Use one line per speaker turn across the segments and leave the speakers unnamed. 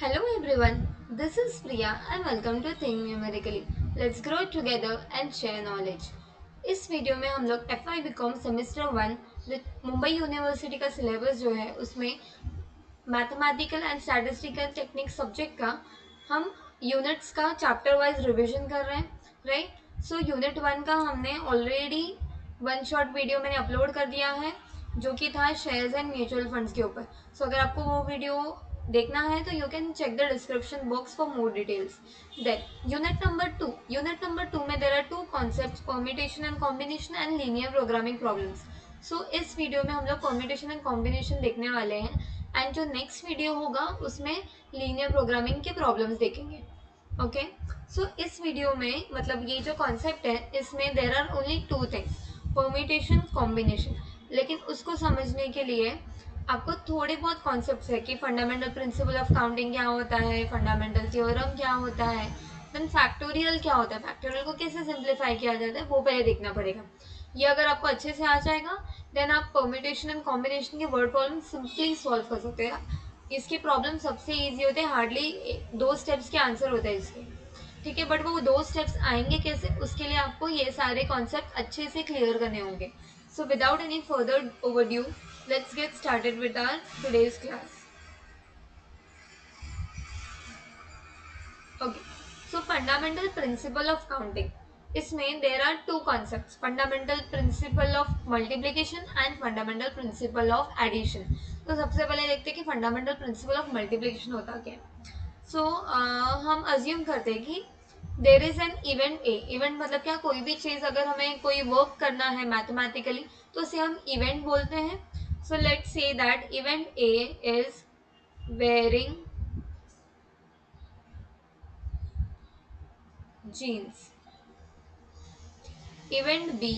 Hello everyone, this is Priya and welcome to Think Numerically. Let's grow together and share knowledge. इस video में हम लोग FY BCom semester 1 with Mumbai university का syllabus जो है उसमें mathematical and statistical technique subject का हम यूनिट्स का चैप्टर वाइज रिवीजन कर रहे हैं, राइट। सो यूनिट 1 का हमने ऑलरेडी वन शॉर्ट वीडियो मैंने अपलोड कर दिया है जो कि था शेयर्स एंड म्यूचुअल फंड्स के ऊपर। सो अगर आपको वो वीडियो देखना है तो you can check the description box for more details. Then unit number 2 में there are two concepts, permutation and combination and linear programming problems. So इस वीडियो में हम लोग परम्यूटेशन एंड कॉम्बिनेशन देखने वाले हैं एंड जो नेक्स्ट वीडियो होगा उसमें लीनियर प्रोग्रामिंग के प्रॉब्लम्स देखेंगे। ओके, सो इस वीडियो में मतलब ये जो कॉन्सेप्ट है इसमें there are only two things, permutation, combination. लेकिन उसको समझने के लिए आपको थोड़े बहुत कॉन्सेप्ट्स है कि फंडामेंटल प्रिंसिपल ऑफ काउंटिंग क्या होता है, फंडामेंटल थ्योरम क्या होता है, देन फैक्टोरियल क्या होता है, फैक्टोरियल को कैसे सिंप्लीफाई किया जाता है वो पहले देखना पड़ेगा। ये अगर आपको अच्छे से आ जाएगा देन आप परम्यूटेशन एंड कॉम्बिनेशन के वर्ड प्रॉब्लम सिंपली सॉल्व कर सकते हैं। इसके प्रॉब्लम सबसे ईजी होते हैं, हार्डली 2 स्टेप्स के आंसर होता है इसके, ठीक है। बट वो 2 स्टेप्स आएंगे कैसे, उसके लिए आपको ये सारे कॉन्सेप्ट अच्छे से क्लियर करने होंगे। So without any further overdue, let's get started with our today's class. Okay, so fundamental principle of counting. इसमें there are two concepts, fundamental principle of multiplication and fundamental principle of addition. तो सबसे पहले देखते हैं कि fundamental principle of multiplication होता क्या है। So हम assume करते हैं कि there is an event A. event मतलब क्या, कोई भी चीज़ अगर हमें कोई वर्क करना है मैथमेटिकली तो उसे हम event बोलते हैं। So let's say that event A is wearing jeans. Event B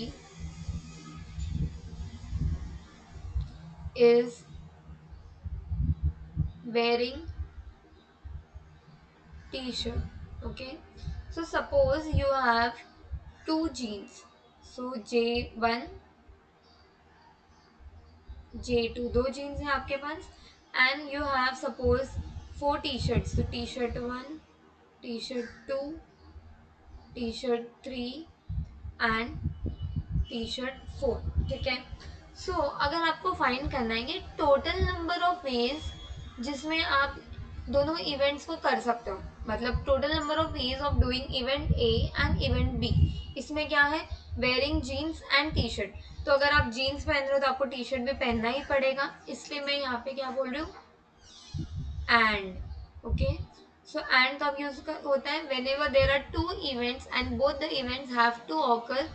is wearing t-shirt. Okay. So suppose you have two jeans. So J1, J2 दो jeans हैं आपके पास and you have suppose 4 t-shirts. So t-shirt 1, t-shirt 2, t-shirt 3 and t-shirt 4, ठीक है। सो अगर आपको find करना है कि टोटल नंबर ऑफ वेज जिसमें आप दोनों इवेंट्स को कर सकते हो, मतलब total number of ways of doing event A and event B, इसमें क्या है, wearing jeans and T shirt. तो अगर आप जीन्स पहन रहे हो तो आपको टी शर्ट भी पहनना ही पड़ेगा, इसलिए मैं यहाँ पे क्या बोल रही हूँ, एंड। ओके, सो एंड कब यूज होता है, whenever there are two events and both the events have to occur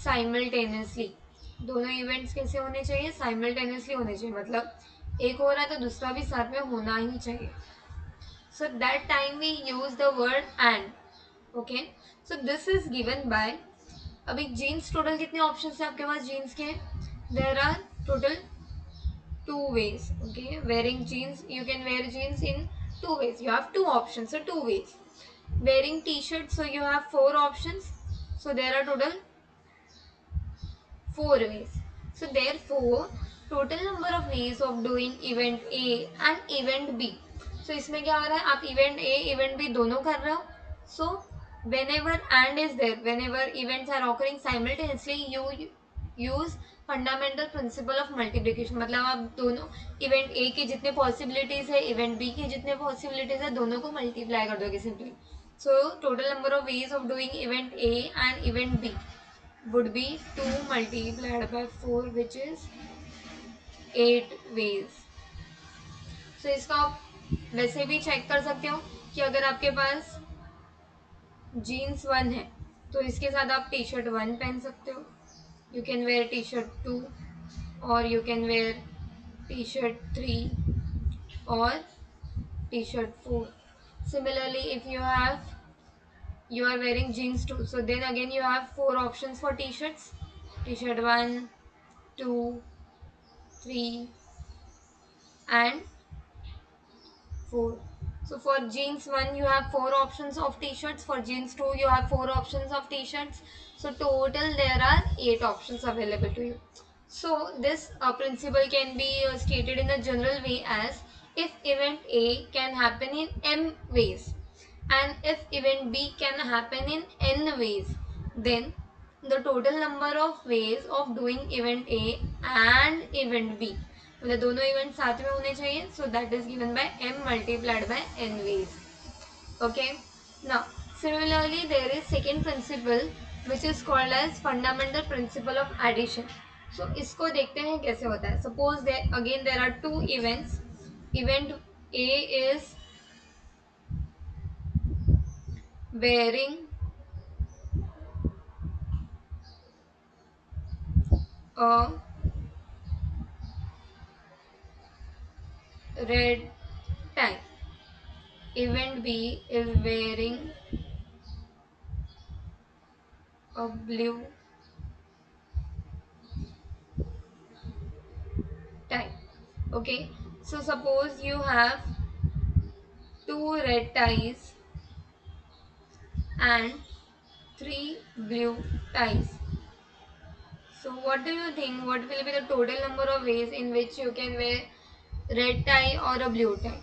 simultaneously. दोनों इवेंट्स कैसे होने चाहिए, साइमल्टेनियसली होने चाहिए, मतलब एक हो रहा है तो दूसरा भी साथ में होना ही चाहिए। So that time we use the word and. Okay, so this is given by, अभी जीन्स टोटल कितने ऑप्शन है आपके पास जीन्स के, there are total 2 ways. Okay, wearing jeans, you can wear jeans in 2 ways. You have 2 options, so 2 ways. Wearing t-shirt, so you have 4 options, so there are total 4 ways. So therefore total number of ways of doing event A and event B. So इसमें क्या हो रहा है, आप event A event B दोनों कर रहे हो। So whenever and is there, whenever events are occurring simultaneously, you use fundamental principle of multiplication. मतलब आप दोनों इवेंट ए की जितने पॉसिबिलिटीज है, इवेंट बी की जितने पॉसिबिलिटीज है, दोनों को मल्टीप्लाई कर दोगे simply. So total number of ways of doing event A and event B would be 2 multiplied by 4 which is 8 ways. So इसका आप वैसे भी चेक कर सकते हो कि अगर आपके पास जीन्स 1 है तो इसके साथ आप टी शर्ट 1 पहन सकते हो, you can wear T shirt 2 और you can wear T shirt 3 और T shirt 4. Similarly, if you are wearing jeans 2, so then again you have 4 options for t-shirts, t-shirt 1, 2, 3 and 4. So for jeans 1 you have 4 options of t-shirts, for jeans 2 you have 4 options of t-shirts, so total there are 8 options available to you. So this principle can be stated in a general way as, if event A can happen in M ways and if event B can happen in N ways, then the total number of ways of doing event A and event B, मतलब दोनों event साथ में होने चाहिए, so that is given by M multiplied by N ways. Okay. Now, similarly, there is second principle which is called as fundamental principle of addition. So, इसको देखते हैं कैसे होता है. Suppose there are two events. Event A is wearing a red tie. Event B is wearing a blue tie. Okay. So, suppose you have two red ties and three blue ties. So what do you think? What will be the total number of ways in which you can wear red tie or a blue tie?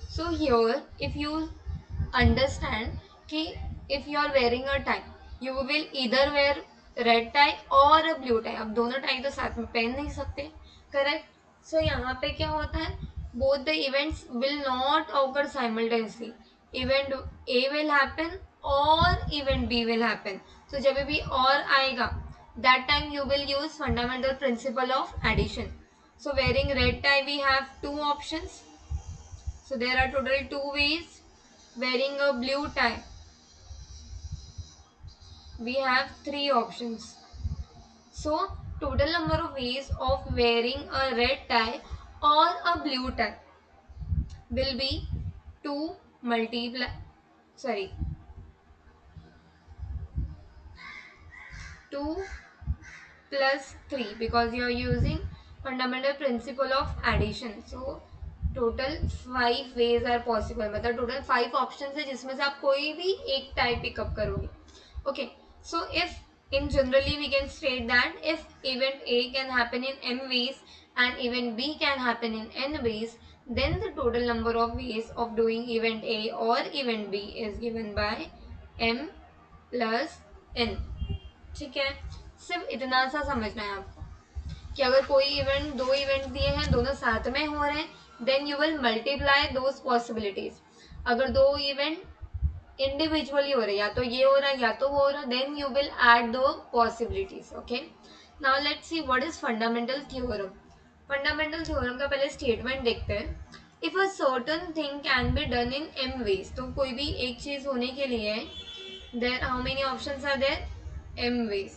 So here, if you understand कि if you are wearing a tie, you will either wear red tie or a blue tie. अब दोनों tie तो साथ में पहन नहीं सकते, correct? So यहाँ पे क्या होता है? Both the events will not occur simultaneously. Event A will happen or event B will happen. So जब भी और आएगा, that time you will use fundamental principle of addition. So wearing red tie we have two options. So there are total two ways. Wearing a blue tie, we have three options. So total number of ways of wearing a red tie or a blue tie will be 2 multiply, sorry, 2 plus 3 because you are using fundamental principle of addition. So total 5 ways are possible. मतलब total 5 options है जिसमें से आप कोई भी एक type pickup करोगे. Okay, so if in generally we can state that if event A can happen in M ways and event B can happen in N ways, then the total number of ways of doing event A or event B is given by M plus N. ठीक है, सिर्फ इतना सा समझना है आपको कि अगर कोई इवेंट दो इवेंट दिए हैं दोनों साथ में हो रहे हैं then you will multiply those possibilities. अगर दो इवेंट इंडिविजुअली हो रहे या तो ये हो रहा है या तो वो हो रहा देन यू विल ऐड दो possibilities. Okay, now let's see what is fundamental theorem. Fundamental theorem का पहले स्टेटमेंट देखते हैं. If a certain thing can be done in m ways, तो कोई भी एक चीज होने के लिए there how many options are there? M ways.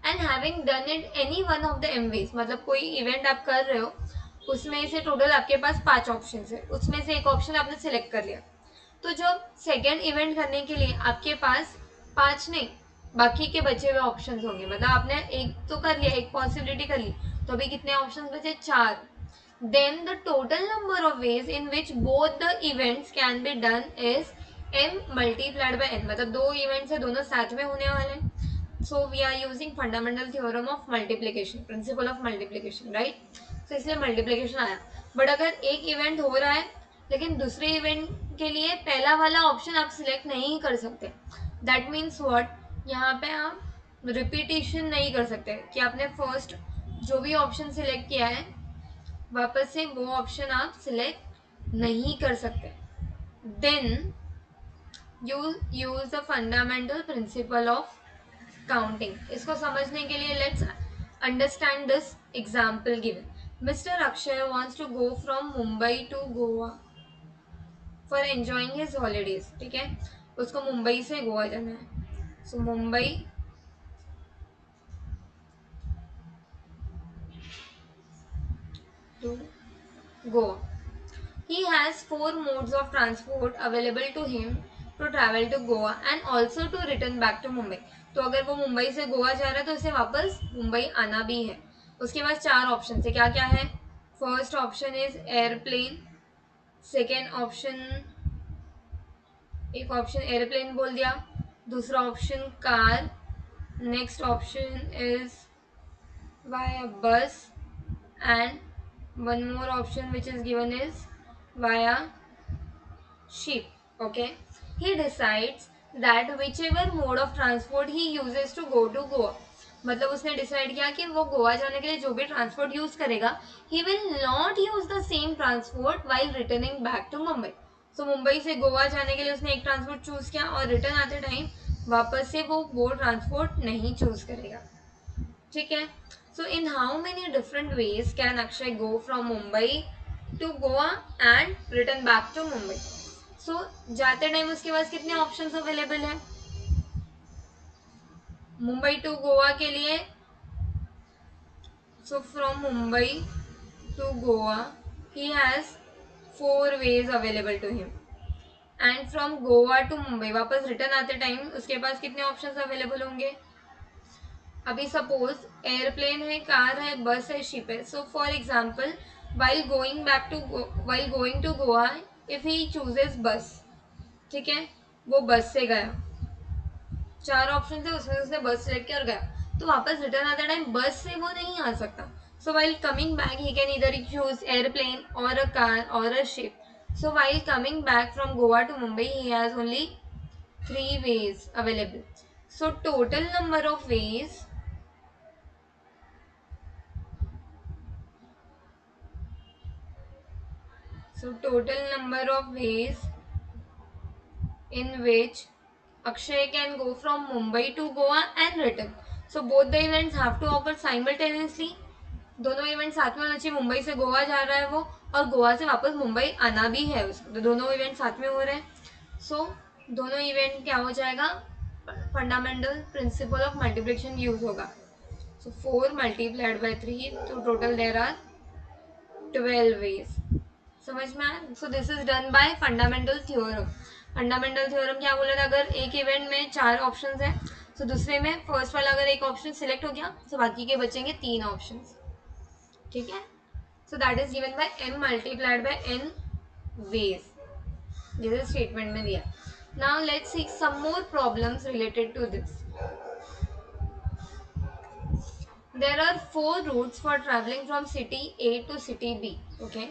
And having done it any one of the m ways, मतलब कोई इवेंट आप कर रहे हो उसमें से टोटल आपके पास 5 ऑप्शन है, उसमें से एक ऑप्शन आपने सिलेक्ट कर लिया, तो जब सेकेंड इवेंट करने के लिए आपके पास 5 नहीं बाकी के बचे हुए ऑप्शन होंगे. मतलब आपने एक तो कर लिया, एक पॉसिबिलिटी कर ली, तो अभी कितने ऑप्शन बचे? 4. Then the total number of ways in which both the events can be done is m multiplied by n. मतलब दो इवेंट्स है दोनों साथ में होने वाले हैं. So we are using fundamental theorem of multiplication, principle of multiplication, right? So इसलिए multiplication आया. बट अगर एक इवेंट हो रहा है लेकिन दूसरे इवेंट के लिए पहला वाला ऑप्शन आप सिलेक्ट नहीं कर सकते, दैट मीन्स व्हाट? यहाँ पे आप रिपीटेशन नहीं कर सकते कि आपने फर्स्ट जो भी ऑप्शन सिलेक्ट किया है वापस से वो ऑप्शन आप सिलेक्ट नहीं कर सकते. Then you use the fundamental principle of counting. इसको समझने के लिए let's understand this example given. Mister Akshay wants to go from Mumbai to Goa for enjoying his holidays. ठीक है, उसको मुंबई से गोवा जाना है. So Mumbai to Goa. He has 4 modes of transport available to him to travel to Goa and also to return back to Mumbai. तो अगर वो मुंबई से गोवा जा रहा है तो उसे वापस मुंबई आना भी है. उसके पास 4 ऑप्शन है. क्या क्या है? First option is airplane, second option एक ऑप्शन एयरप्लेन बोल दिया, दूसरा option car, next option is by बस and one more option which is given is via ship. Okay, he decides that whichever mode of transport he uses to go to Goa, मतलब उसने decide किया कि वो गोवा जाने के लिए जो भी ट्रांसपोर्ट यूज करेगा, he will not use the same transport while returning back to Mumbai. So Mumbai से गोवा जाने के लिए उसने एक ट्रांसपोर्ट चूज किया और रिटर्न आते टाइम वापस से वो ट्रांसपोर्ट नहीं चूज करेगा. ठीक है. So in how many different ways can Akshay go from Mumbai to Goa and return back to Mumbai. So जाते टाइम उसके पास कितने ऑप्शंस अवेलेबल है मुंबई टू गोवा के लिए. So from Mumbai to Goa he has 4 ways available to him. And from Goa to Mumbai वापस return आते time उसके पास कितने ऑप्शंस अवेलेबल होंगे. अभी सपोज एयरप्लेन है, कार है, बस है, शिप है. So for example while going to Goa if he chooses बस, ठीक है, वो बस से गया, 4 ऑप्शन थे उसमें उसने बस सेलेक्ट किया और गया, तो वापस रिटर्न आते टाइम बस से वो नहीं आ सकता. So while coming back he can इधर चूज एयरप्लेन और अ कार और a ship. So while coming back from Goa to Mumbai he has only 3 ways available. So total number of ways in which Akshay can go from Mumbai to Goa and return. So both the events have to occur simultaneously. दोनों event साथ में होना चाहिए. मुंबई से गोवा जा रहा है वो और गोवा से वापस मुंबई आना भी है उसको, तो दोनों इवेंट साथ में हो रहे हैं. सो दोनों इवेंट क्या हो जाएगा, fundamental principle of multiplication use होगा. सो 4 मल्टीप्लाइड बाय 3, तो टोटल देयर आर 12 ways. समझ में आया. सो this is done by fundamental theorem. Fundamental theorem क्या बोला था, अगर एक इवेंट में 4 ऑप्शंस है तो दूसरे में फर्स्ट वाला अगर एक ऑप्शन सिलेक्ट हो गया तो बाकी के बचेंगे 3 ऑप्शंस. ठीक है. So that is given by m multiplied by n ways, जैसे स्टेटमेंट में दिया. Now let's see some more problems related to this. There are 4 routes for traveling from city A to city B. Okay,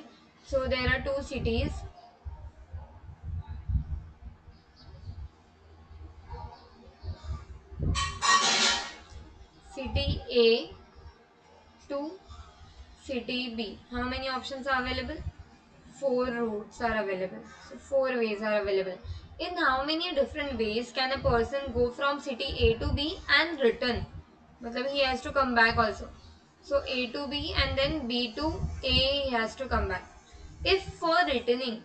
so there are 2 cities. City A to city B. How many options are available? 4 routes are available. So 4 ways are available. In how many different ways can a person go from city A to B and return? मतलब he has to come back also. So A to B and then B to A he has to come back. If for returning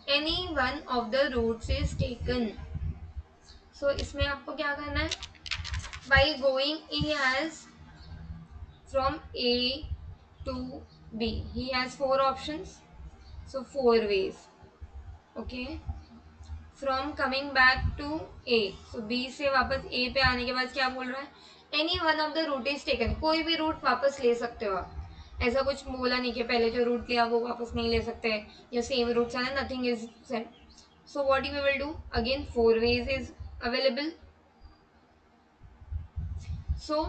any one of the routes is taken, so इसमें आपको क्या करना है, while going he has from A to B he has 4 options, so 4 ways. Okay, from coming back to A, तो B से वापस ए पे आने के बाद क्या बोल रहा है, any one of the route is taken, कोई भी रूट वापस ले सकते हो आप. ऐसा कुछ बोला नहीं कि पहले जो रूट लिया वो वापस नहीं ले सकते या सेम रूट है, nothing is said. So what you will do, again 4 ways is available. So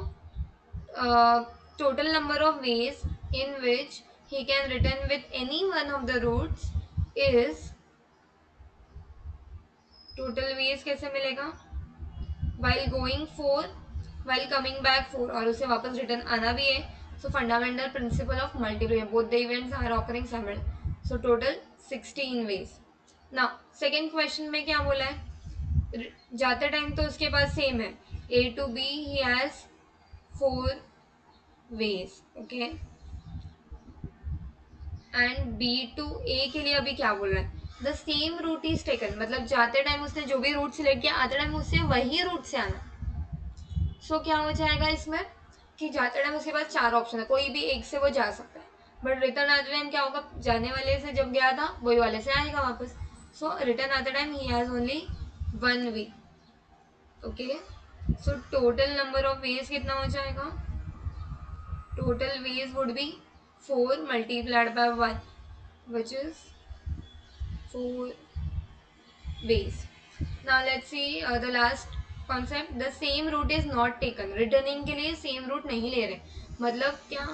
total number of ways in which he can return with any one of the routes is, total ways कैसे मिलेगा, while going 4, while coming back 4 और उसे वापस return आना भी है. So fundamental principle of multiplication, both the events are occurring simultaneously. So total 16 ways. Now second question में क्या बोला है, जाते टाइम तो उसके पास सेम है, A to B he has 4 ways. Okay, and B to A के लिए अभी क्या बोल रहा है, the same route is taken, मतलब जाते टाइम उसने जो भी रूट सिलेक्ट किया आते टाइम उससे वही रूट से आना. सो क्या हो जाएगा इसमें कि जाते टाइम उसके पास 4 ऑप्शन है, कोई भी एक से वो जा सकता है, बट रिटर्न आते टाइम क्या होगा, जाने वाले से जब गया था वही वाले से आएगा वापस. सो रिटर्न आते time he has only 1 way. Okay, so total number of ways कितना हो जाएगा, total ways would be 4 multiplied by 1 which is 4 ways. Now let's see the last concept. The same route is not taken. Returning के लिए same route नहीं ले रहे, मतलब क्या,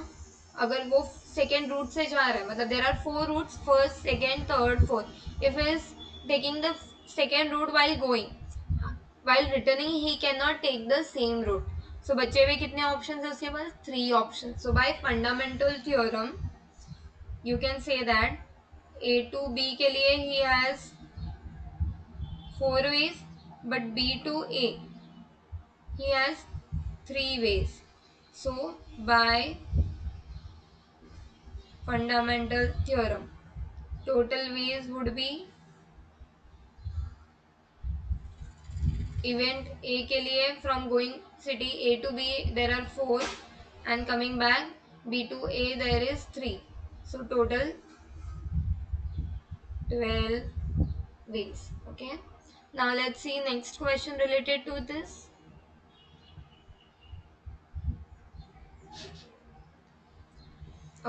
अगर वो सेकेंड रूट से जा रहा है, मतलब there are 4 routes, first second third fourth, if is taking the second route while going, while returning he can not take the same route. So बच्चे हुए कितने ऑप्शन है उसके पास? 3 option. So by fundamental theorem you can say that A to B के लिए he has 4 ways, but B to A he has 3 ways. So by fundamental theorem, total ways would be event A के लिए from going city A to B there are 4 and coming back B to A there is 3. So total 12 ways. Okay. Now let's see next question related to this.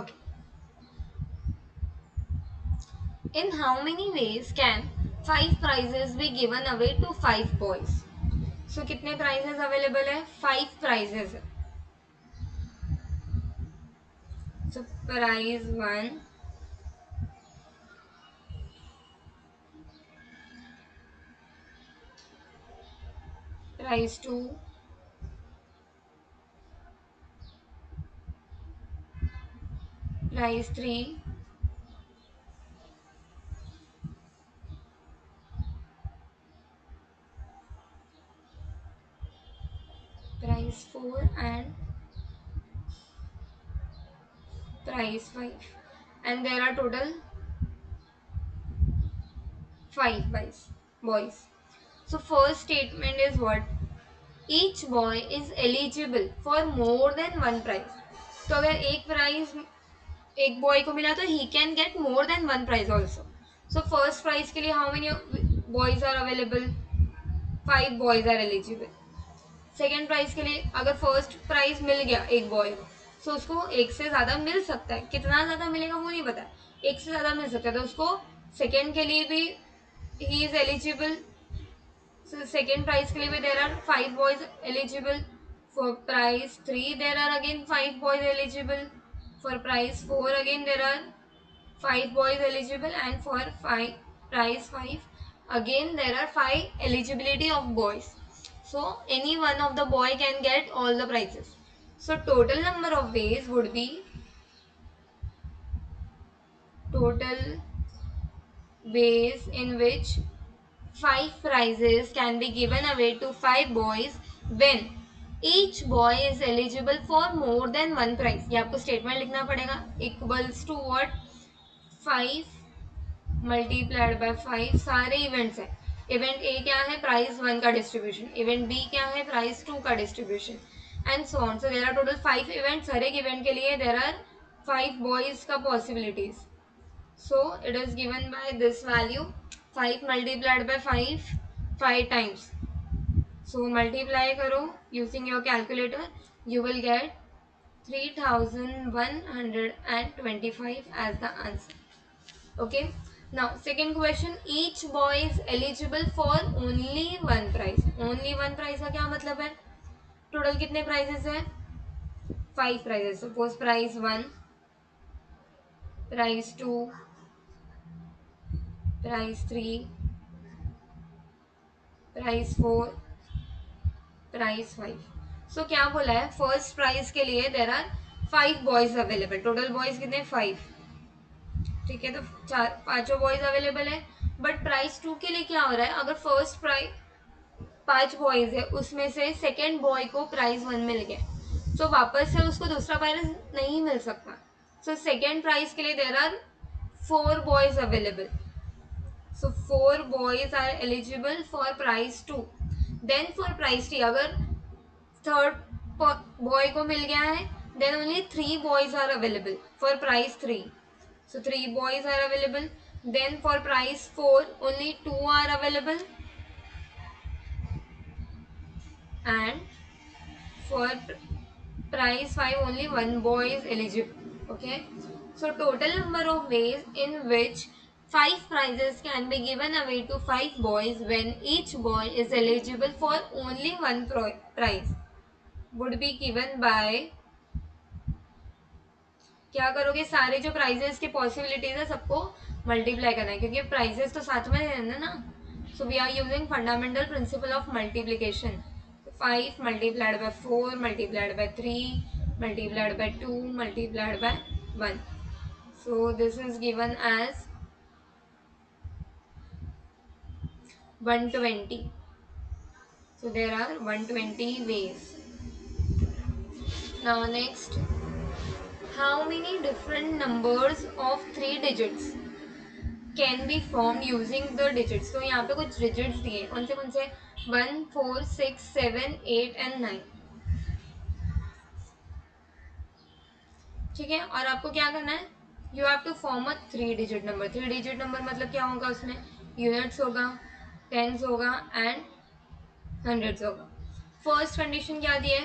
Okay. In how many ways can 5 prizes be given away to 5 boys? So कितने prizes available है? 5 prizes है. So prize 1, prize 2, prize 3, prize 4 and prize 5. And there are total 5 boys. So first statement is what? Each boy is eligible for more than one prize. तो अगर एक prize एक boy को मिला तो he can get more than one prize also. So first prize के लिए how many boys are available? 5 boys are eligible. Second prize के लिए अगर फर्स्ट प्राइज मिल गया एक बॉय को, सो उसको एक से ज्यादा मिल सकता है. कितना ज्यादा मिलेगा वो नहीं पता, एक से ज्यादा मिल सकता है. तो उसको सेकेंड के लिए भी he is eligible. So second prize के लिए भी there are 5 boys eligible. For prize 3 there are again 5 boys eligible. For prize 4 again there are 5 boys eligible, and for prize 5 again there are 5 eligibility of boys. So any one of the boy can get all the prizes. So total number of ways would be total ways in which 5 prizes can be given away to 5 boys when each boy is eligible for more than one prize. ये आपको statement लिखना पड़ेगा. Equals to what? 5 multiplied by 5. सारे events हैं. Event A क्या है? Prize 1 का distribution. Event B क्या है? प्राइज 2 का distribution, and so on. So there are total 5 events. हर एक इवेंट के लिए देयर आर 5 बॉयज का possibilities. So it is given by this value 5 multiplied by 5 times. So multiply करो using your calculator, you will get 3125 as the answer. Okay. Now second question, each boy is eligible for only one prize. Only one prize का क्या मतलब है? Total कितने prizes है? 5 prizes. Suppose prize 1, prize 2, prize 3, prize 4, prize 5. सो क्या बोला है? फर्स्ट प्राइज के लिए there are 5 boys available. Total boys कितने? 5. ठीक है, तो चार पांचों बॉयज अवेलेबल है. बट प्राइज 2 के लिए क्या हो रहा है? अगर फर्स्ट प्राइज 5 बॉयज है, उसमें से सेकेंड बॉय को प्राइज 1 मिल गया, तो वापस से उसको दूसरा प्राइज नहीं मिल सकता. सो सेकेंड प्राइज के लिए there are 4 boys available. So 4 boys are eligible for prize 2. Then for prize 3 अगर थर्ड बॉय को मिल गया है, then only 3 boys are available for prize 3. So 3 boys are available. Then for prize 4 only 2 are available, and for prize 5 only 1 boy is eligible. Okay, so total number of ways in which 5 prizes can be given away to 5 boys when each boy is eligible for only one prize would be given by क्या करोगे, सारे जो prices के possibilities है सबको multiply करना है, क्योंकि प्राइजेस तो साथ में रहना ना. So we are using fundamental principle of multiplication. 5 multiplied by 4 multiplied by 3 multiplied by 2 multiplied by 1. So this is given as 120. So there are 120 ways. Now next, how many different numbers of 3 digits can be formed using the digits? तो यहाँ पे कुछ digits दिए, कौन से 1, 4, 6, 7, 8 and 9. ठीक है, और आपको क्या करना है, you have to form a 3 digit number. 3 digit number मतलब क्या होगा, उसमें यूनिट्स होगा, टेंस होगा एंड हंड्रेड्स होगा. फर्स्ट कंडीशन क्या दी है,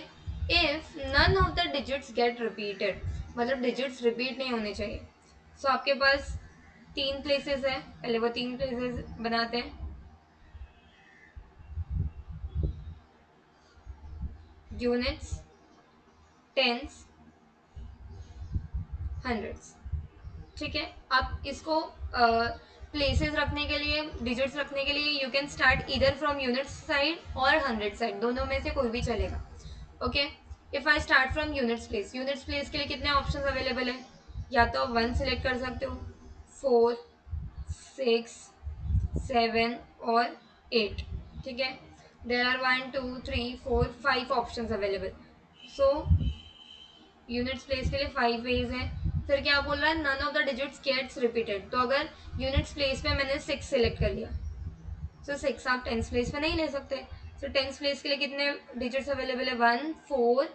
if none of the digits get repeated, मतलब डिजिट्स रिपीट नहीं होने चाहिए. सो आपके पास 3 प्लेसेस है, पहले वो 3 प्लेसेस बनाते हैं. Units, tens, hundreds. ठीक है, आप इसको प्लेसेस रखने के लिए, डिजिट्स रखने के लिए यू कैन स्टार्ट इधर फ्रॉम यूनिट्स साइड और हंड्रेड साइड, दोनों में से कोई भी चलेगा. Okay, if I start from units place, units place के लिए कितने ऑप्शंस अवेलेबल है, या तो आप 1 सिलेक्ट कर सकते हो, 4, 6, 7 और 8. ठीक है, देर आर 1, 2, 3, 4, 5 options available. So units place के लिए 5 वेज हैं. फिर क्या बोल रहा है, none of the digits gets repeated. तो अगर यूनिट्स प्लेस पे मैंने 6 सिलेक्ट कर लिया, सो 6 आप टेंस प्लेस पे नहीं ले सकते. सो टेंस प्लेस के लिए कितने डिजिट्स अवेलेबल है, 1, 4,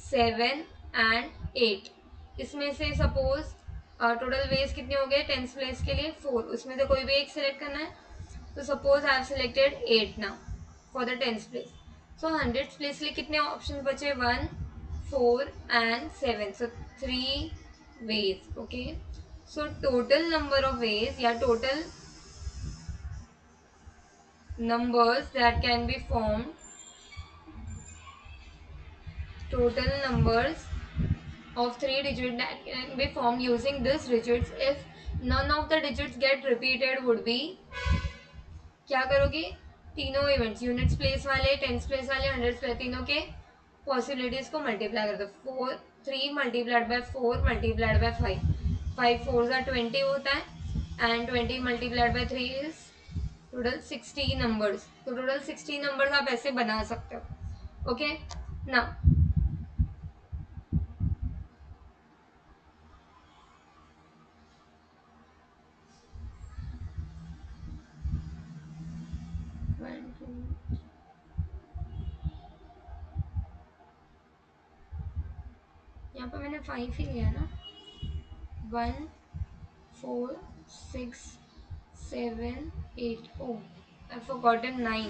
7 एंड 8. इसमें से सपोज टोटल वेज कितने हो गए टेंस प्लेस के लिए, 4. उसमें से कोई भी एक सिलेक्ट करना है. तो suppose I have selected 8 now for the tens place. So hundreds place के लिए कितने ऑप्शन बचे, 1, 4 and 7. So 3 ways. Okay. So total number of ways या total numbers that can be formed, total numbers of 3 digits that can be formed using this digits if none of the digits get repeated would be, क्या करोगे, तीनों events units place वाले, tens place वाले, hundreds place, तीनों के possibilities को multiply कर दो. 3 मल्टीप्लाइड बाय 4 मल्टीप्लाइड बाय 5. 5 4 ज़ा 20 होता है and 20 multiplied by 3 is total 60 numbers. तो टोटल 60 नंबर्स आप ऐसे बना सकते हो. ओके, ना यहाँ पर मैंने 5 ही लिया ना, 1, 4, 6, 7, 8. Oh I forgotten 9.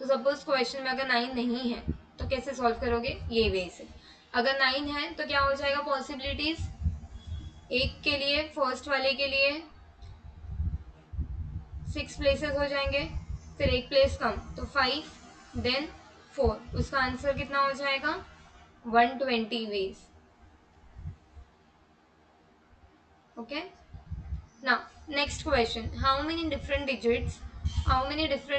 तो सपोज क्वेश्चन में अगर 9 नहीं है तो कैसे सॉल्व करोगे, ये वे से. अगर 9 है तो क्या हो जाएगा, पॉसिबिलिटीज एक के लिए, फर्स्ट वाले के लिए 6 प्लेसेस हो जाएंगे, फिर एक प्लेस कम तो 5, देन 4. उसका आंसर कितना हो जाएगा, 120 ways. Okay, now next question, how many different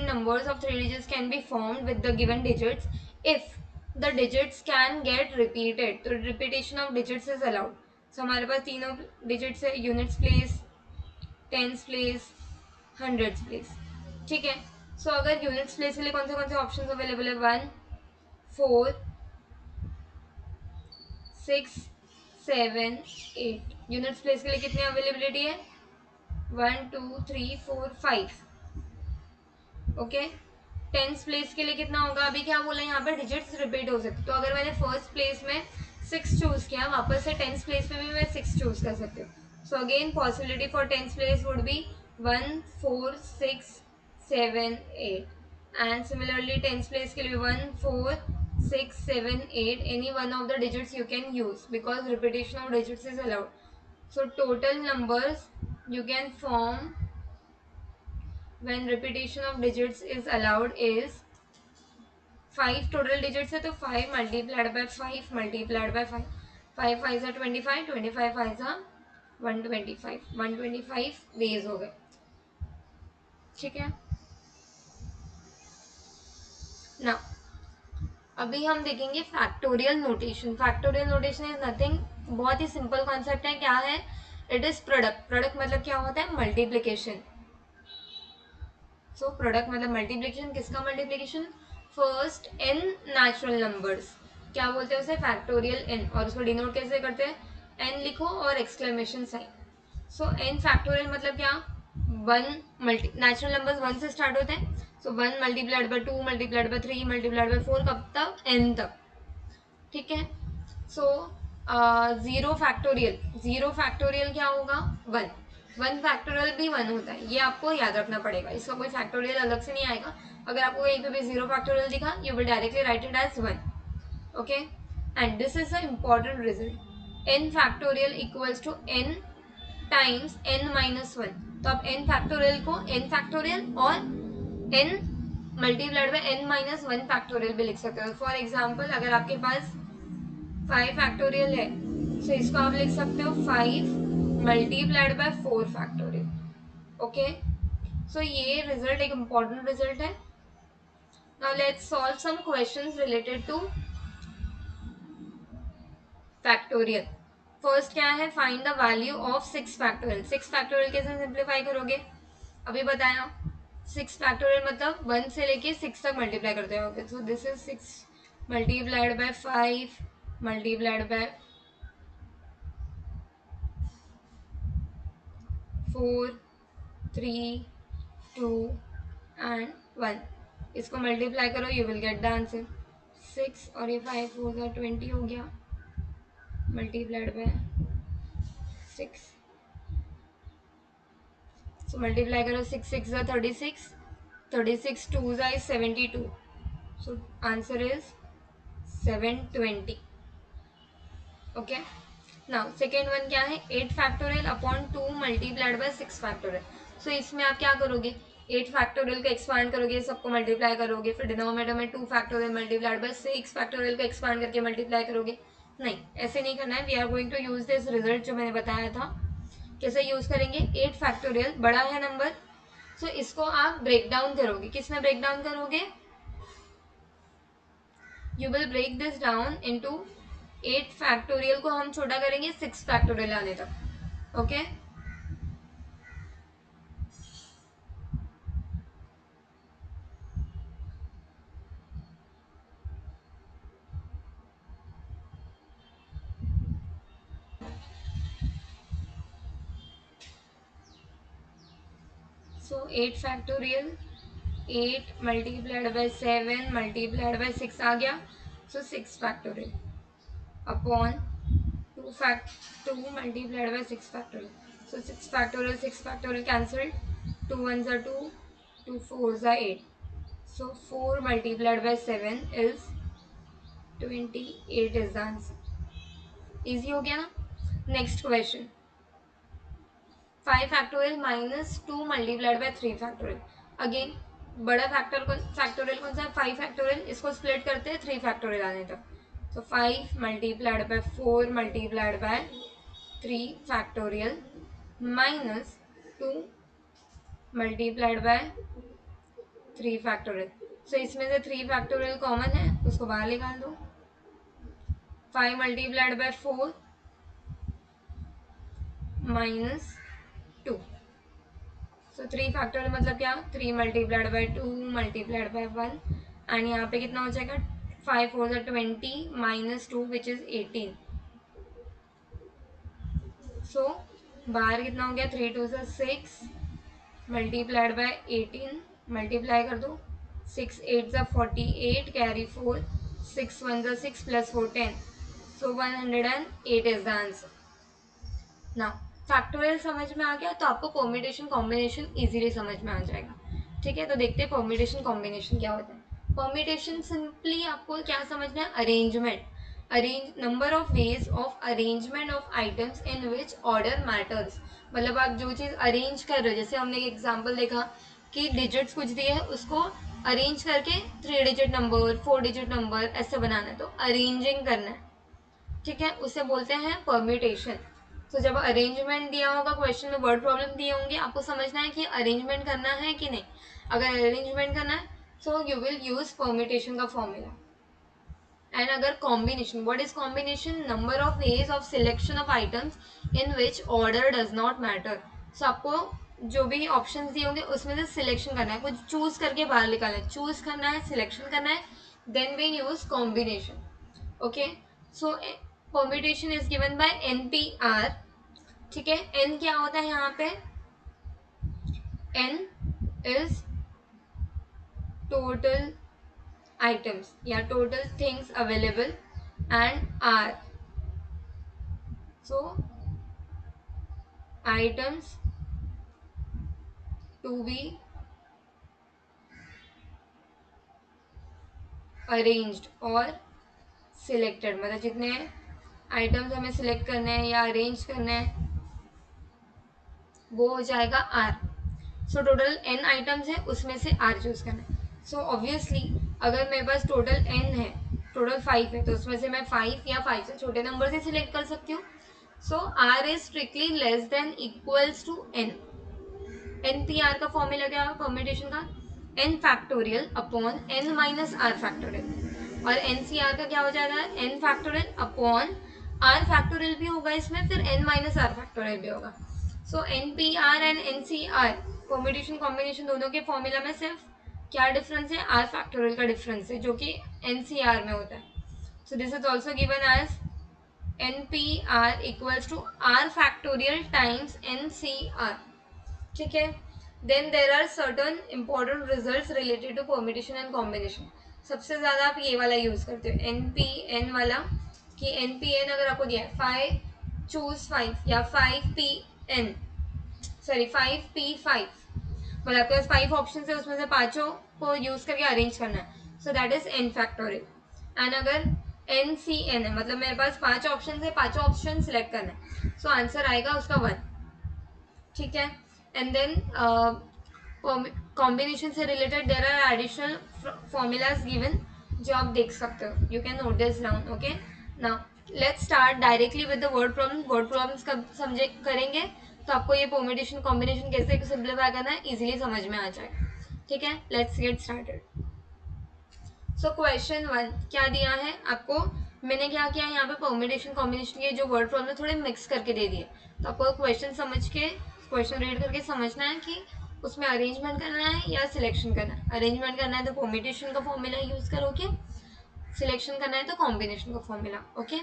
numbers of 3 digits can be formed with the given digits if the digits can get repeated. तो repetition of digits is allowed. so हमारे पास तीनों digits है, units place, tens place, hundreds place. ठीक है, so अगर units place के लिए कौन से ऑप्शंस अवेलेबल है, 1, 4, 6, 7, 8. यूनिट्स प्लेस के लिए कितनी अवेलेबिलिटी है, 1, 2, 3, 4, 5. ओके, टेंस प्लेस के लिए कितना होगा, अभी क्या बोला यहाँ पर डिजिट्स रिपीट हो सकते. तो अगर मैंने फर्स्ट प्लेस में 6 चूज किया, वापस से टेंस प्लेस पे भी मैं 6 चूज कर सकती हूँ. So again possibility for tens place would be 1, 4, 6, 7, 8. And similarly tens place के लिए 1, 4, 6, 7, 8. Any one of the digits you can use because repetition of digits is allowed. So total numbers you can form when repetition of digits is allowed is 5. total digits है तो 5 multiplied by 5 multiplied by 5. 5 5 सा 25, 25 5 सा 125, 125 veg हो गए। ठीक है ना। अभी हम देखेंगे factorial notation. Factorial notation is nothing, बहुत ही सिंपल कॉन्सेप्ट है। क्या है? It is product. प्रोडक्ट मतलब क्या होता है? मल्टीप्लीकेशन। सो प्रोडक्ट मतलब मल्टीप्लीकेशन। किसका multiplication? First n natural numbers, क्या बोलते हैं उसे? Factorial n. और उसको डिनोट कैसे करते हैं? एन लिखो और exclamation sign. So n factorial मतलब क्या? One multi natural numbers one से स्टार्ट होते हैं। So one multiplied by two multiplied by three multiplied by four, कब तक? एन तक। ठीक है। So zero factorial, zero factorial क्या होगा? वन। वन फैक्टोरियल भी वन होता है, ये आपको याद रखना पड़ेगा। इसका कोई फैक्टोरियल अलग से नहीं आएगा। अगर आपको कहीं पे भी जीरो फैक्टोरियल दिखा, you will directly write it as one. Okay, and this is the important result. N factorial equals to n times n minus one. तो आप एन फैक्टोरियल को एन फैक्टोरियल और n multiplied by n minus one factorial भी लिख सकते हो। For example, अगर आपके पास 5 फैक्टोरियल है, सो इसको आप लिख सकते हो 5 multiplied by 4 factorial. Okay, so ये रिजल्ट एक इम्पॉर्टेंट रिजल्ट है। Now let's solve some questions related to factorial. First क्या है? Find the value of 6 factorial. 6 factorial कैसे सिंप्लीफाई करोगे? अभी बताया। 6 फैक्टोरियल मतलब 1 से लेके 6 तक मल्टीप्लाई करते हो। सो this is 6 multiplied by 5 multiplied by 4 3 2 and 1। इसको मल्टीप्लाई करो, you will get the answer 6। और ये 5 4 20 हो गया, मल्टीप्लाइड बाय 6। सो मल्टीप्लाई करो, 6 6 36, 36 2 is 72। So answer is 720। Okay, now second one क्या है? 8 factorial upon 2 multiplied by 6 factorial. So इसमें आप क्या करोगे? 8 फैक्टोरियल को एक्सपांड करोगे, सबको मल्टीप्लाई करोगे, फिर डिनोमिनेटर में 2 फैक्टोरियल मल्टीप्लाइड बाय 6 फैक्टोरियल को एक्सपांड करके मल्टीप्लाई करोगे। नहीं, ऐसे नहीं करना है। We are going to use this result जो मैंने बताया था। कैसे यूज करेंगे? 8 फैक्टोरियल बड़ा है नंबर, सो इसको आप ब्रेक डाउन करोगे। किस में ब्रेक डाउन करोगे? You will break this down into 8 factorial को हम छोटा करेंगे 6 फैक्टोरियल आने तक। Okay, so 8 factorial, 8 multiplied by 7 multiplied by 6 आ गया। सो 6 factorial upon 2 2 multiplied by 6 factorial. So 6 factorial 6 factorial cancelled, 2 1 2, 2 4 8। So 4 multiplied by 7 is 28 is the answer. Easy हो गया ना। Next question, 5 factorial minus 2 multiplied by 3 factorial. Again बड़ा factorial कौन सा है? 5 फैक्टोरियल। इसको स्प्लिट करते हैं 3 फैक्टोरियल आने तक। तो 5 multiplied by 4 multiplied by 3 factorial minus 2 multiplied by 3 factorial. So इसमें से 3 फैक्टोरियल कॉमन है, उसको बाहर निकाल दो। 5 multiplied by 4 minus 2। So 3 factorial मतलब क्या? 3 multiplied by 2 multiplied by 1। And यहाँ पे कितना हो जाएगा? 5 4 20 माइनस 2 विच इज 18। सो बाहर कितना हो गया? 3 2 6 मल्टीप्लाइड बाय 18, मल्टीप्लाई कर दो। 6 8 48 carry 4, 6 1 6 plus 4 10। So 108 is the answer. ना फैक्टोरियल समझ में आ गया तो आपको परम्यूटेशन कॉम्बिनेशन इजीली समझ में आ जाएगा। ठीक है, तो देखते हैं परम्यूटेशन कॉम्बिनेशन क्या होता है। परम्यूटेशन सिंपली आपको क्या समझना है? Arrangement, arrange number of ways of arrangement of items in which order matters. मतलब आप जो चीज़ अरेंज कर रहे हो, जैसे हमने एक एग्जाम्पल देखा कि डिजिट्स कुछ दिए है, उसको अरेंज करके 3 डिजिट नंबर 4 डिजिट नंबर ऐसे बनाना है, तो अरेंजिंग करना है। ठीक है, उसे बोलते हैं परम्यूटेशन। तो जब अरेंजमेंट दिया होगा क्वेश्चन में, वर्ड प्रॉब्लम दिए होंगे, आपको समझना है कि अरेंजमेंट करना है कि नहीं। अगर अरेंजमेंट करना है so you will use permutation का फॉर्मूला। एंड अगर combination, what is combination? Number of ways of selection of items in which order does not matter. So आपको जो भी ऑप्शंस दिए होंगे उसमें से सिलेक्शन करना है, कुछ चूज करके बाहर निकालना है, चूज करना है, सिलेक्शन करना है, then we use combination. Okay, so permutation is given by NP-R। ठीक है, N क्या होता है यहाँ पे? N इज टोटल items या total things available, and R, so items to be arranged और selected, मतलब जितने आइटम्स हमें सिलेक्ट करने हैं या अरेंज करने हैं वो हो जाएगा R। So total n items है, उसमें से R चूज करना है। सो ऑब्वियसली अगर मेरे पास टोटल n है, टोटल 5 है, तो उसमें से मैं 5 या 5 से छोटे नंबर से सिलेक्ट कर सकती हूँ। So R is strictly less than equals to n। NP-R का फॉर्मूला क्या है परम्यूटेशन का? n factorial upon n minus r factorial. और NC-R का क्या हो जाएगा? n factorial upon r factorial भी होगा इसमें, फिर n माइनस r फैक्टोरियल भी होगा। सो NP-R and NC-R permutation combination दोनों के फॉर्मूला में सिर्फ क्या डिफरेंस है? r फैक्टोरियल का डिफरेंस है, जो कि NC-R में होता है। So this is also given as NP-R equals to r factorial times NC-R। ठीक है, then there are certain important results related to permutation and combination. सबसे ज्यादा आप ये वाला यूज करते हो NP-N वाला, कि NP-N अगर आपको दिया है 5 चूज 5 या 5P-N, सॉरी 5P5, मतलब आपके पास 5 ऑप्शन है, उसमें से पांचों को यूज करके अरेंज करना है, so that is n factorial. And अगर NC-N है, मतलब मेरे पास 5 ऑप्शन है, पांचों ऑप्शन सिलेक्ट करना है, सो आंसर आएगा उसका 1। ठीक है, एंड देन कॉम्बिनेशन से रिलेटेड there are additional formulas given, जो आप देख सकते हो। You can note this down. Okay, now let's start directly with the word problem. Word problems कब समझे करेंगे तो आपको ये परम्यूटेशन कॉम्बिनेशन कैसे सिंप्लीफाई करना है इजीली समझ में आ जाएगा। ठीक है, let's get started. So question 1 क्या दिया है आपको? मैंने क्या किया यहाँ पे परम्यूटेशन कॉम्बिनेशन के जो वर्ड प्रॉब्लम थोड़े मिक्स करके दे दिए। तो आपको क्वेश्चन समझ के, क्वेश्चन रीड करके समझना है कि उसमें अरेंजमेंट करना है या सिलेक्शन करना है। अरेंजमेंट करना है तो परम्यूटेशन का फॉर्मूला यूज करोगे, सिलेक्शन करना है तो कॉम्बिनेशन का formula. Okay,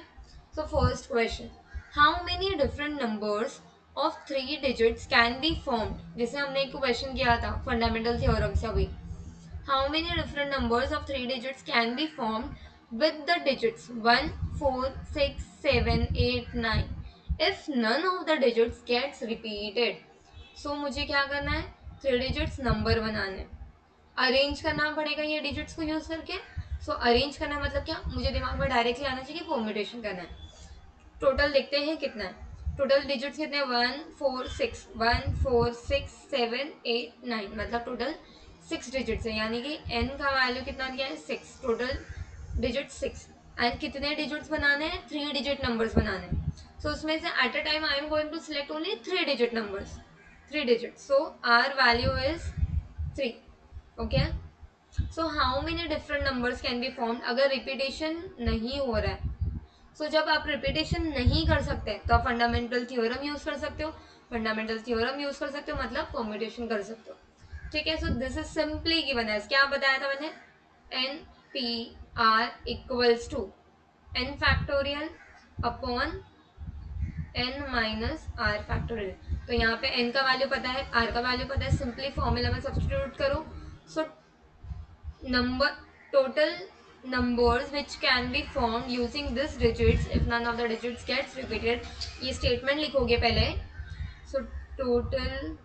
so first question, how many different numbers of 3 digits can be formed? जैसे हमने एक क्वेश्चन किया था फंडामेंटल थ्योरम से अभी, how many different numbers of 3 digits can be formed with the digits 1, 4, 6, 7, 8, 9 if none of the digits gets repeated? So मुझे क्या करना है? 3 digits नंबर बनाने, अरेंज करना पड़ेगा ये डिजिट्स को यूज करके। सो अरेंज करना मतलब क्या? मुझे दिमाग में डायरेक्टली आना चाहिए, परम्यूटेशन करना है। टोटल देखते हैं कितना है, टोटल डिजिट्स कितने? 1 4 6, 1 4 6 7 8 9, मतलब टोटल 6 डिजिट्स है, यानी कि n का वैल्यू कितना दिया है? 6, टोटल डिजिट 6। एंड कितने डिजिट्स बनाने हैं? 3 डिजिट नंबर्स बनाने हैं। सो उसमें से at a time I am going to select only 3 digit numbers, 3 digit. So r value is 3। Okay, so how many different numbers can be formed? अगर repetition नहीं हो रहा है, सो जब आप रिपीटेशन नहीं कर सकते तो आप फंडामेंटल थ्योरम यूज कर सकते हो, फंडामेंटल थ्योरम यूज कर सकते हो मतलब परम्यूटेशन कर सकते हो। ठीक है, so this is simply given as, क्या बताया था मैंने? NP-R equals to n factorial upon n minus r factorial. तो यहाँ पे n का वैल्यू पता है, r का वैल्यू पता है, सिंपली फॉर्मूला में सब्स्टिट्यूट करो। सो number total numbers which can be formed using this digits if none of the digits gets repeated, ये statement लिखोगे पहले। so total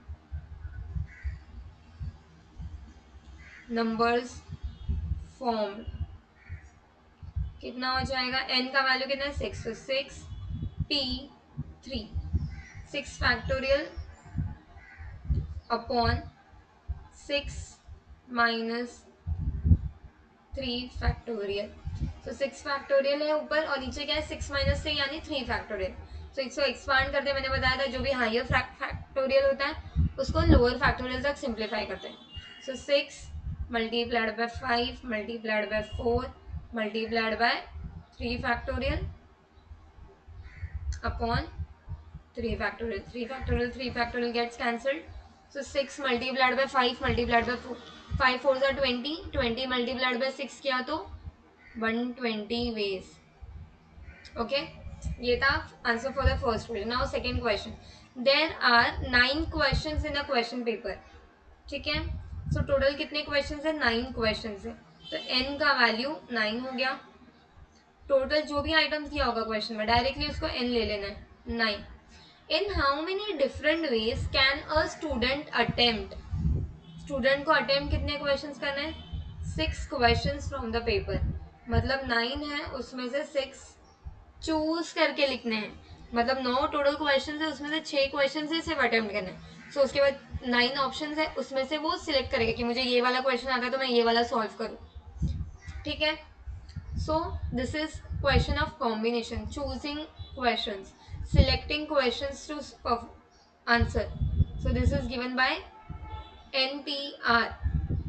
numbers formed कितना हो जाएगा? n का वैल्यू कितना है? 6, तो 6p3, 6 factorial upon 6 minus 3 factorial. So 6 factorial है ऊपर और नीचे क्या है 6 माइनस 3 यानी 3 फैक्टोरियल। सो इसको एक्सपांड करते मैंने बताया था जो भी हायर फैक्टोरियल होता है उसको लोअर फैक्टोरियल तक सिंप्लीफाई करते हैं। सो 6 multiplied by 5 multiplied by 4 multiplied by 3 factorial upon 3 factorial 3 factorial 3 factorial gets cancelled. So 6 multiplied by 5 multiplied by 4 5 4s are 20 20 multiplied by 6 किया तो 120 ways. Okay, ये था answer for the first question. Now second question. There are 9 questions in a question paper. ठीक है, सो total कितने questions है 9 questions है. तो n का वैल्यू 9 हो गया. टोटल जो भी आइटम्स दिया होगा क्वेश्चन में डायरेक्टली उसको n ले लेना है 9. In how many different ways can a student attempt? Student को अटेम्प्ट कितने क्वेश्चंस करने हैं 6 क्वेश्चंस फ्रॉम द पेपर. मतलब 9 है उसमें से 6 चूज करके लिखने हैं. मतलब 9 टोटल क्वेश्चंस है उसमें से 6 क्वेश्चंस है सिर्फ अटेम्प्ट करने हैं. सो उसके बाद 9 ऑप्शंस है उसमें से वो सिलेक्ट करेगा कि मुझे ये वाला क्वेश्चन आता है तो मैं ये वाला सॉल्व करूँ. ठीक है, so this is question of combination, choosing questions, selecting questions to answer. So this is given by NPR.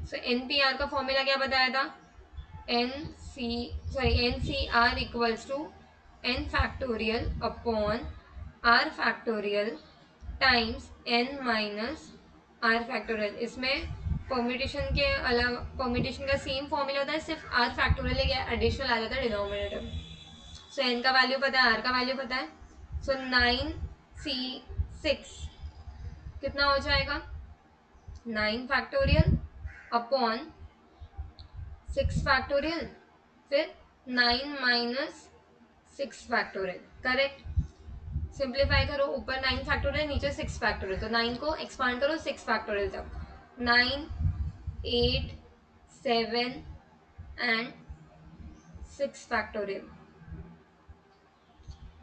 So NPR का फॉर्मूला क्या बताया था NCR equals to n factorial upon r factorial times n minus r factorial. इसमें permutation के अलावा permutation का same formula होता है सिर्फ r फैक्टोरियल एडिशनल आ जाता है डिनोमिनेटर में. सो n का वैल्यू पता है r का वैल्यू पता है. सो 9c6 कितना हो जाएगा 9 फैक्टोरियल अपॉन 6 फैक्टोरियल फिर 9 माइनस 6 फैक्टोरियल. करेक्ट. सिंप्लीफाई करो ऊपर 9 फैक्टोरियल नीचे 6 फैक्टोरियल. तो 9 को एक्सपांड करो 6 फैक्टोरियल तक. 9 8 7 and 6 factorial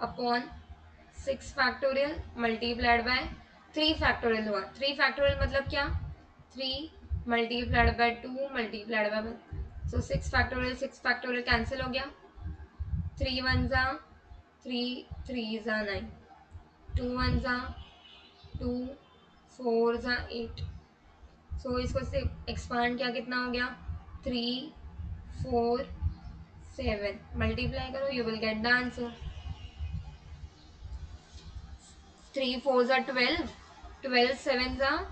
upon 6 factorial multiplied by 3 factorial हुआ. 3 फैक्टोरियल मतलब क्या 3 multiplied by 2 multiplied by 1. So 6 factorial 6 factorial cancel हो गया. 3 1 जा 3 3 जा 9 2 1 जा 2 4 जा 8. सो इसको से एक्सपांड किया कितना हो गया 3 4 7. मल्टीप्लाई करो you will get the answer. 3 4s are 12 12 7s are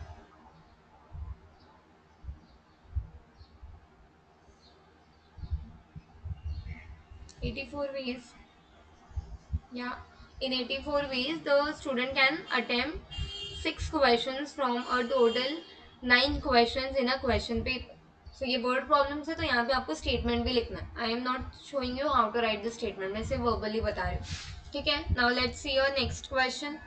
84 ways. Yeah, in 84 ways the student can attempt 6 questions from a total 9 questions in a question paper. So ये वर्ड प्रॉब्लम्स है तो यहाँ पे आपको स्टेटमेंट भी लिखना है. I am not showing you how to write the statement, मैं सिर्फ वर्बली बता रही हूँ. ठीक है, now let's see your next question.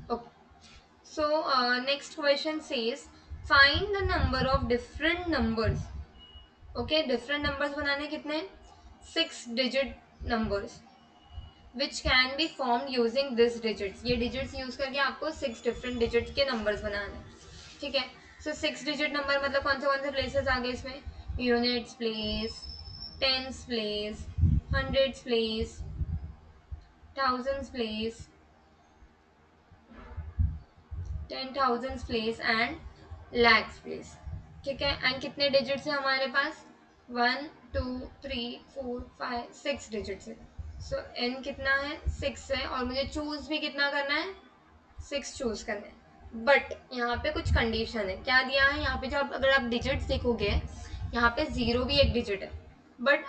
Okay. So next question says find the number of different numbers. Okay, different numbers बनाने कितने 6 digit numbers which can be formed using this digits. ये digits use करके आपको 6 different digits के numbers बनाने हैं. ठीक है, so 6 digit number मतलब कौन से places आ गए इसमें units place, tens place, hundreds place, thousands place, 10,000 place and lakhs place. ठीक है, एंड कितने डिजिट्स है हमारे पास 1 2 3 4 5 6 डिजिट्स है. सो एन कितना है 6 है और मुझे चूज भी कितना करना है 6 चूज करना है. बट यहाँ पे कुछ कंडीशन है. क्या दिया है यहाँ पे जब अगर आप डिजिट्स देखोगे यहाँ पे 0 भी एक डिजिट है but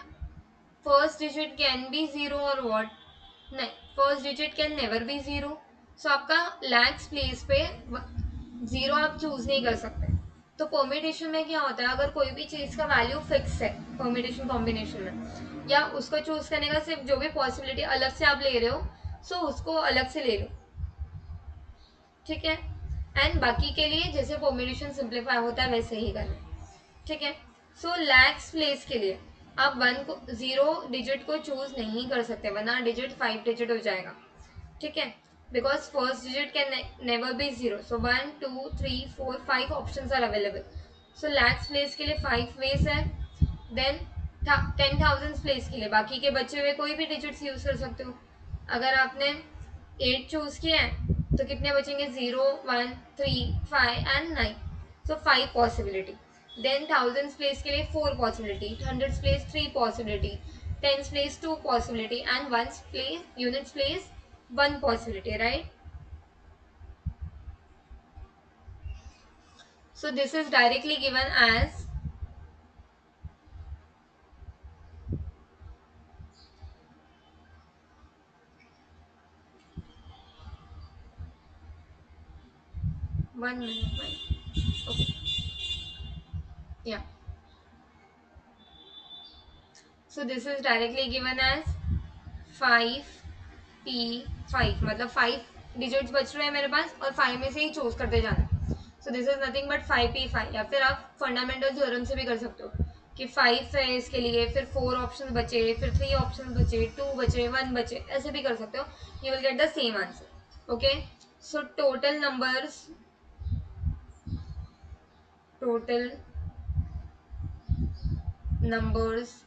first digit can be 0 और व्हाट नहीं first digit can never be 0. सो आपका लैक्स प्लेस पे 0 आप चूज नहीं कर सकते. तो परम्यूटेशन में क्या होता है अगर कोई भी चीज का वैल्यू फिक्स है परम्यूटेशन कॉम्बिनेशन में या उसको चूज करने का सिर्फ जो भी पॉसिबिलिटी अलग से आप ले रहे हो सो उसको अलग से ले लो. ठीक है, एंड बाकी के लिए जैसे परम्यूटेशन सिंप्लीफाई होता है वैसे ही करना. ठीक है, सो लैक्स प्लेस के लिए आप 1 को 0 डिजिट को चूज नहीं कर सकते वरना डिजिट 5 डिजिट हो जाएगा. ठीक है, because first digit can never be zero. So 1 2 3 4 5 options are available. So lakhs place के लिए 5 ways है. Then 10,000 प्लेस के लिए बाकी के बचे हुए कोई भी डिजिट्स यूज कर सकते हो. अगर आपने 8 चूज किए हैं तो कितने बचेंगे? 0 1 3 5 and 9. So 5 possibility. Then thousands place के लिए 4 possibility, hundreds place 3 possibility, tens place 2 possibility and ones place units place 1 possibility, right? So this is directly given as 1 minute. Okay. Yeah. So this is directly given as 5p5, मतलब 5 digits बच रहे हैं मेरे पास और 5 में से ही choose करते जाना. सो this is nothing but 5p5. या फिर आप फंडामेंटल थ्योरम से भी कर सकते हो कि 5 है इसके लिए, फिर 4 ऑप्शन बचे, फिर 3 ऑप्शन बचे, 2 बचे, 1 बचे, ऐसे भी कर सकते हो. You will get the same answer. Okay. So total numbers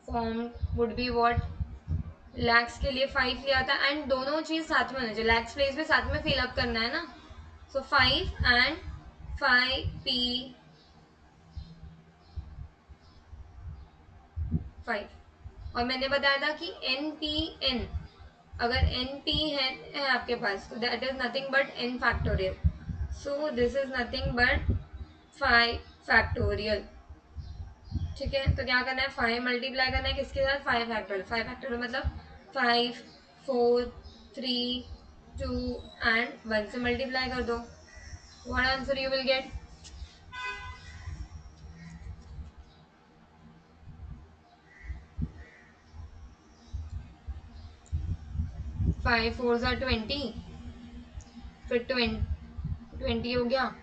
form would be what? Lakhs के लिए 5 लिया था एंड दोनों चीज साथ में होना चाहिए. लैक्स प्लेस भी साथ में फिलअप करना है ना. सो 5 एंड 5p5. और मैंने बताया था कि NPN, अगर NP है आपके पास तो that is nothing but n factorial. So this is nothing but 5 factorial. ठीक है. तो क्या करना है? 5 मल्टीप्लाई करना है किसके साथ? 5 फैक्टोरियल. 5 फैक्टोरियल मतलब 5 4 3 2 एंड 1 से मल्टीप्लाई कर दो. What answer you will get? 5 4 20, फिर 20 हो गया.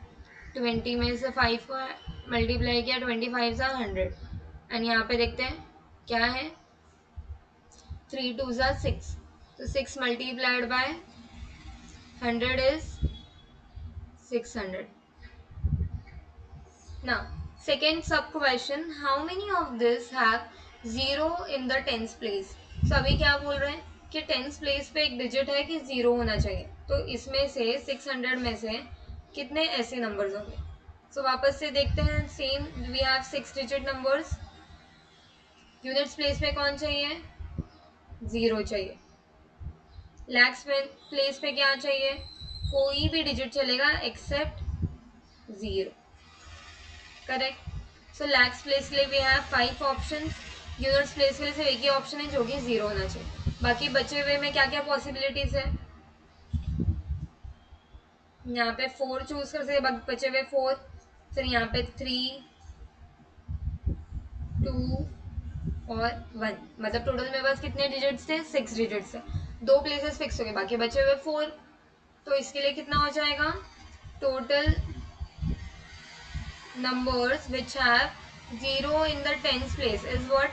20 में से 5 को मल्टीप्लाई किया, 25 सा 100. एंड यहाँ पे देखते हैं क्या है. 3 2 सा 6. तो 6 multiplied by 100 is 600. Now, second sub question, how many of this have 0 in the tens place? So अभी क्या बोल रहे हैं कि टेंस प्लेस पे एक डिजिट है कि 0 होना चाहिए. तो इसमें से 600 में से कितने ऐसे नंबर्स होंगे? सो वापस से देखते हैं. Same we have 6 digit numbers. Units place पे कौन चाहिए? 0 चाहिए. लैक्स प्लेस पे क्या चाहिए? कोई भी डिजिट चलेगा except 0. Correct. So lakhs place के लिए we have 5 options. Units place के लिए सिर्फ एक ही ऑप्शन है जो कि 0 होना चाहिए. बाकी बचे हुए में क्या क्या पॉसिबिलिटीज है? यहाँ पे 4 चूज कर सकते, बचे हुए 4. फिर यहाँ पे 3 2 और 1. मतलब टोटल मेरे पास कितने डिजिट्स थे? 6 डिजिट्स थे. 2 प्लेसेस फिक्स हो गए, बाकी बचे हुए 4. तो इसके लिए कितना हो जाएगा? Total numbers which have 0 in the tens place is what?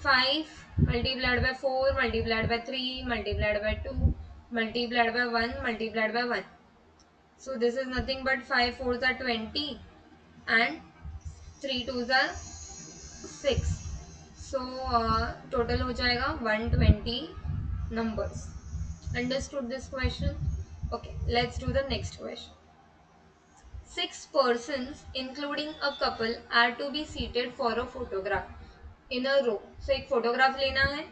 5 multiplied by 4 multiplied by 3 multiplied by 2 multiplied by 1 multiplied by 1. So this is nothing but 5 4s are 20 and 3 2s are 6. So total हो जाएगा 120 numbers. Understood this question? Okay, let's do the next question. 6 persons including a couple are to be seated for a photograph in a row. So एक photograph लेना है.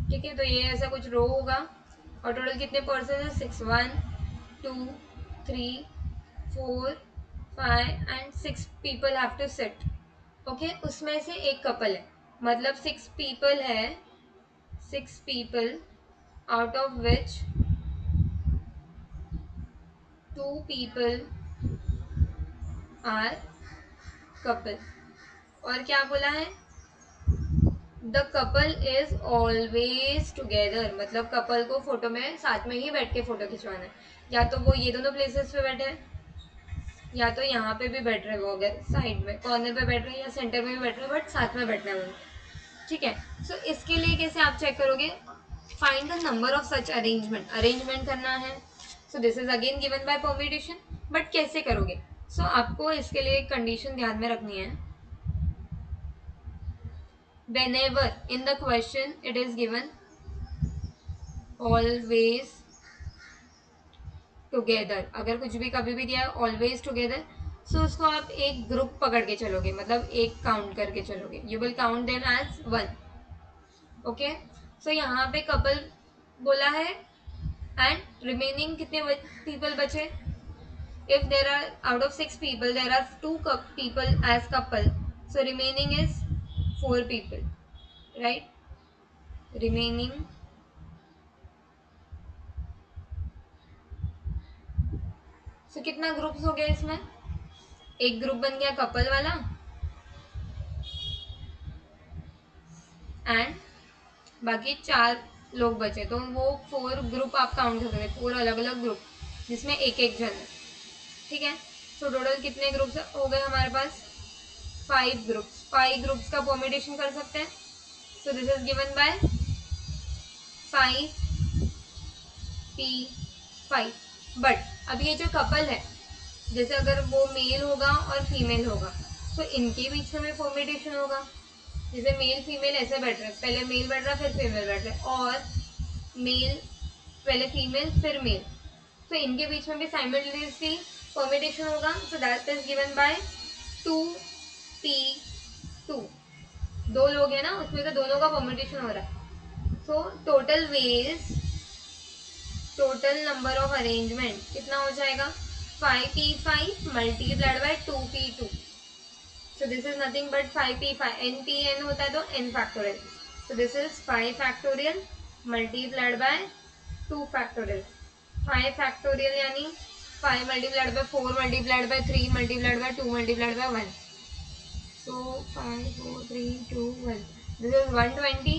ठीक है. तो ये ऐसा कुछ रो होगा और टोटल कितने पर्सन है? 6. 1 2 3 4 5 and 6 people have to sit. Okay. उसमें से एक कपल है, मतलब 6 पीपल है. 6 people out of which 2 people are couple. और क्या बोला है? The couple is always together, मतलब कपल को फोटो में साथ में ही बैठ के फोटो खिंचवाना है. या तो वो ये दोनों प्लेसेस पे बैठे हैं या तो यहाँ पे भी बैठ रहे, वो अगर साइड में कॉर्नर पे बैठ रहे हैं या सेंटर में भी बैठ रहे हैं, बट साथ में बैठना है उनको. ठीक है. सो इसके लिए कैसे आप चेक करोगे? Find the number of such arrangement, arrangement करना है। So this is again given by permutation, but कैसे करोगे? सो आपको इसके लिए एक कंडीशन ध्यान में रखनी है। whenever in the question it is given always together, अगर कुछ भी कभी भी दिया है always together, सो उसको आप एक ग्रुप पकड़ के चलोगे, मतलब एक काउंट करके चलोगे, you will count them as one. Okay, so यहाँ पे कपल बोला है एंड रिमेनिंग कितने पीपल बचे? If there are out of 6 people there are 2 people as couple, so remaining is 4 people, right? Remaining so कितना groups हो गया इसमें? एक ग्रुप बन गया कपल वाला एंड बाकी 4 लोग बचे, तो वो 4 ग्रुप आप काउंट कर सकते, 4 अलग अलग ग्रुप जिसमें एक एक जन है। ठीक है, सो टोटल कितने ग्रुप्स हो गए हमारे पास? 5 ग्रुप्स। 5 ग्रुप्स का परम्यूटेशन कर सकते हैं। सो this is given bye 5p5। But अब ये जो कपल है, जैसे अगर वो मेल होगा और फीमेल होगा, तो इनके बीच में परम्यूटेशन होगा। जैसे मेल फीमेल ऐसे बैठ रहे हैं, पहले मेल बैठ रहा है फिर फीमेल बैठ रहा है, और मेल पहले फीमेल फिर मेल, तो इनके बीच में भी साइमल्टेनियसली परम्यूटेशन होगा। सो that is given bye 2p2। 2 लोग हैं ना, उसमें तो दोनों का परम्यूटेशन हो रहा है। सो टोटल नंबर ऑफ अरेंजमेंट कितना हो जाएगा? 5p5 multiplied by 2p2। So this is nothing but 5p5, npn होता है तो n factorial, so this is 5 factorial multiplied by 2 factorial। 5 factorial यानी 5 multiplied by 4 multiplied by 3 multiplied by 2 multiplied by 1, so 5 4 3 2 1, this is 120